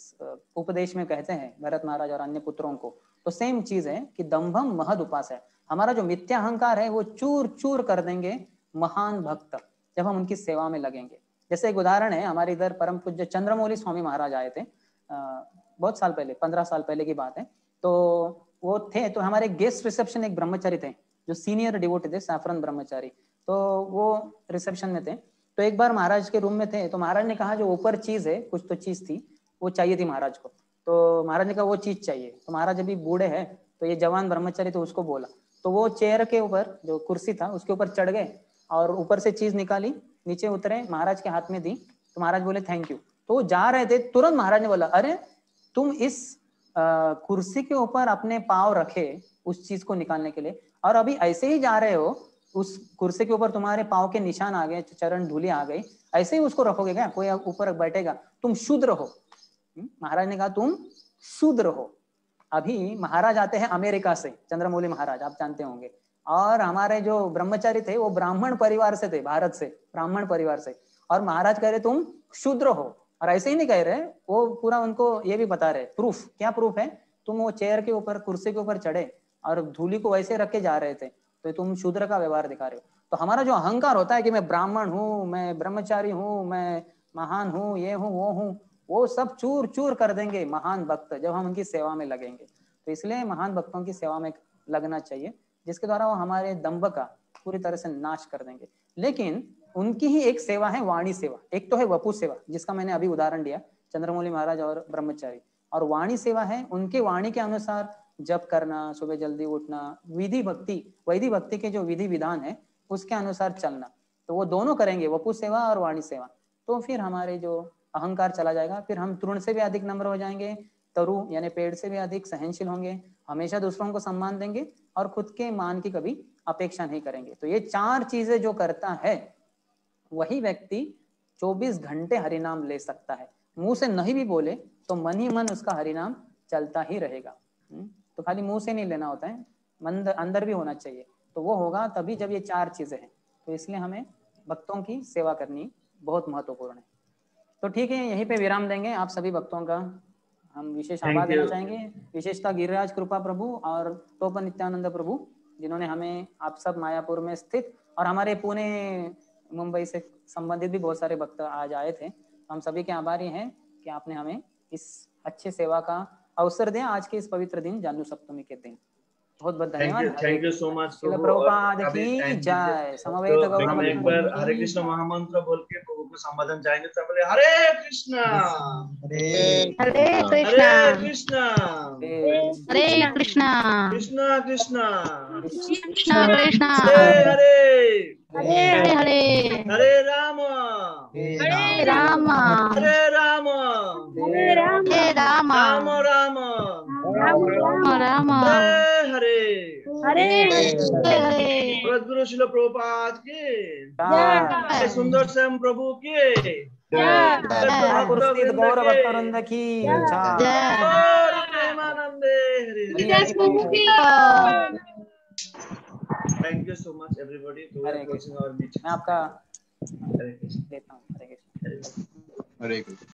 उपदेश में कहते हैं भरत महाराज और अन्य पुत्रों को। तो सेम चीज है कि दंभम महद उपास है, हमारा जो मिथ्या अहंकार है वो चूर चूर कर देंगे महान भक्त जब हम उनकी सेवा में लगेंगे। जैसे एक उदाहरण है, हमारे इधर परम पूज्य चंद्रमौली स्वामी महाराज आए थे बहुत साल पहले, 15 साल पहले की बात है। तो वो थे, तो हमारे गेस्ट रिसेप्शन एक ब्रह्मचारी थे जो सीनियर डिवोटी थे, सैफरन ब्रह्मचारी, तो वो रिसेप्शन में थे। तो एक बार महाराज के रूम में थे, तो महाराज ने कहा जो ऊपर चीज है, कुछ तो चीज थी, वो चाहिए थी महाराज को। तो महाराज ने कहा वो चीज चाहिए। तो महाराज अभी बूढ़े हैं, तो ये जवान ब्रह्मचारी तो उसको बोला, तो वो चेयर के ऊपर, जो कुर्सी था उसके ऊपर चढ़ गए और ऊपर से चीज निकाली, नीचे उतरे, महाराज के हाथ में दी, तो महाराज बोले थैंक यू। तो वो जा रहे थे, तुरंत महाराज ने बोला अरे तुम इस कुर्सी के ऊपर अपने पाँव रखे उस चीज को निकालने के लिए, और अभी ऐसे ही जा रहे हो, उस कुर्सी के ऊपर तुम्हारे पाँव के निशान आ गए, चरण धूली आ गई, ऐसे ही उसको रखोगे क्या? कोई ऊपर बैठेगा? तुम शूद्र हो। महाराज ने कहा तुम शूद्र हो। अभी महाराज आते हैं अमेरिका से, चंद्रमौली महाराज आप जानते होंगे, और हमारे जो ब्रह्मचारी थे वो ब्राह्मण परिवार से थे, भारत से, ब्राह्मण परिवार से, और महाराज कह रहे तुम शूद्र हो। और ऐसे ही नहीं कह रहे, वो पूरा उनको ये भी बता रहे, प्रूफ, क्या प्रूफ है? तुम वो चेयर के ऊपर, कुर्सी के ऊपर चढ़े और धूली को वैसे रख के जा रहे थे, तो तुम शूद्र का व्यवहार दिखा रहे हो। तो हमारा जो अहंकार होता है कि मैं ब्राह्मण हूँ, मैं ब्रह्मचारी हूँ, मैं महान हूँ, ये हूँ वो हूँ, वो सब चूर चूर कर देंगे महान भक्त जब हम उनकी सेवा में लगेंगे। तो इसलिए महान भक्तों की सेवा में लगना चाहिए, जिसके द्वारा वो हमारे दंभ का पूरी तरह से नाश कर देंगे। लेकिन उनकी ही एक सेवा है वाणी सेवा, एक तो है वपु सेवा जिसका मैंने अभी उदाहरण दिया, चंद्रमौली महाराज और ब्रह्मचारी, और वाणी सेवा है उनके वाणी के अनुसार जप करना, सुबह जल्दी उठना, विधि भक्ति, वैदिक भक्ति के जो विधि विधान है उसके अनुसार चलना। तो वो दोनों करेंगे, वपु सेवा और वाणी सेवा, तो फिर हमारे जो अहंकार चला जाएगा, फिर हम तृण से भी अधिक नम्र हो जाएंगे, तरु यानी पेड़ से भी अधिक सहनशील होंगे, हमेशा दूसरों को सम्मान देंगे और खुद के मान की कभी अपेक्षा नहीं करेंगे। तो ये 4 चीजें जो करता है वही व्यक्ति 24 घंटे हरिनाम ले सकता है। मुंह से नहीं भी बोले तो मन ही मन उसका हरिनाम चलता ही रहेगा। तो खाली मुंह से नहीं लेना होता है, मन अंदर भी होना चाहिए, तो वो होगा तभी जब ये 4 चीजें हैं। तो इसलिए हमें भक्तों की सेवा करनी बहुत महत्वपूर्ण है। तो ठीक है, यहीं पे विराम देंगे। आप सभी भक्तों का हम विशेष आभार देना चाहेंगे, विशेषता गिरिराज कृपा प्रभु और टोप नित्यानंद प्रभु, जिन्होंने हमें आप सब मायापुर में स्थित और हमारे पुणे मुंबई से संबंधित भी बहुत सारे भक्त आज आए थे। हम सभी के आभारी हैं कि आपने हमें इस अच्छे सेवा का अवसर दिया आज के इस पवित्र दिन, जानु सप्तमी के दिन। बहुत बहुत धन्यवाद। Thank you so much Srila Prabhupada की जय। समवेत गौर हम एक बार हरे कृष्ण महामंत्र बोल के प्रभु को संबोधन जाएंगे। सब बोले हरे कृष्णा हरे कृष्णा हरे कृष्णा कृष्णा कृष्णा कृष्णा कृष्णा हरे हरे हरे हरे राम हरे राम हरे राम हरे राम राम राम राम राम हरे हरे हरे गुरु श्रील प्रभुपाद की जय सुंदर श्याम प्रभु की जय, गौर भक्तवृंद की जय, प्रेमानंदे हरे। Thank you so much everybody to watching our meeting. मैं आपका हरे कृष्ण देता हूँ। हरे कृष्ण। हरे कृष्ण।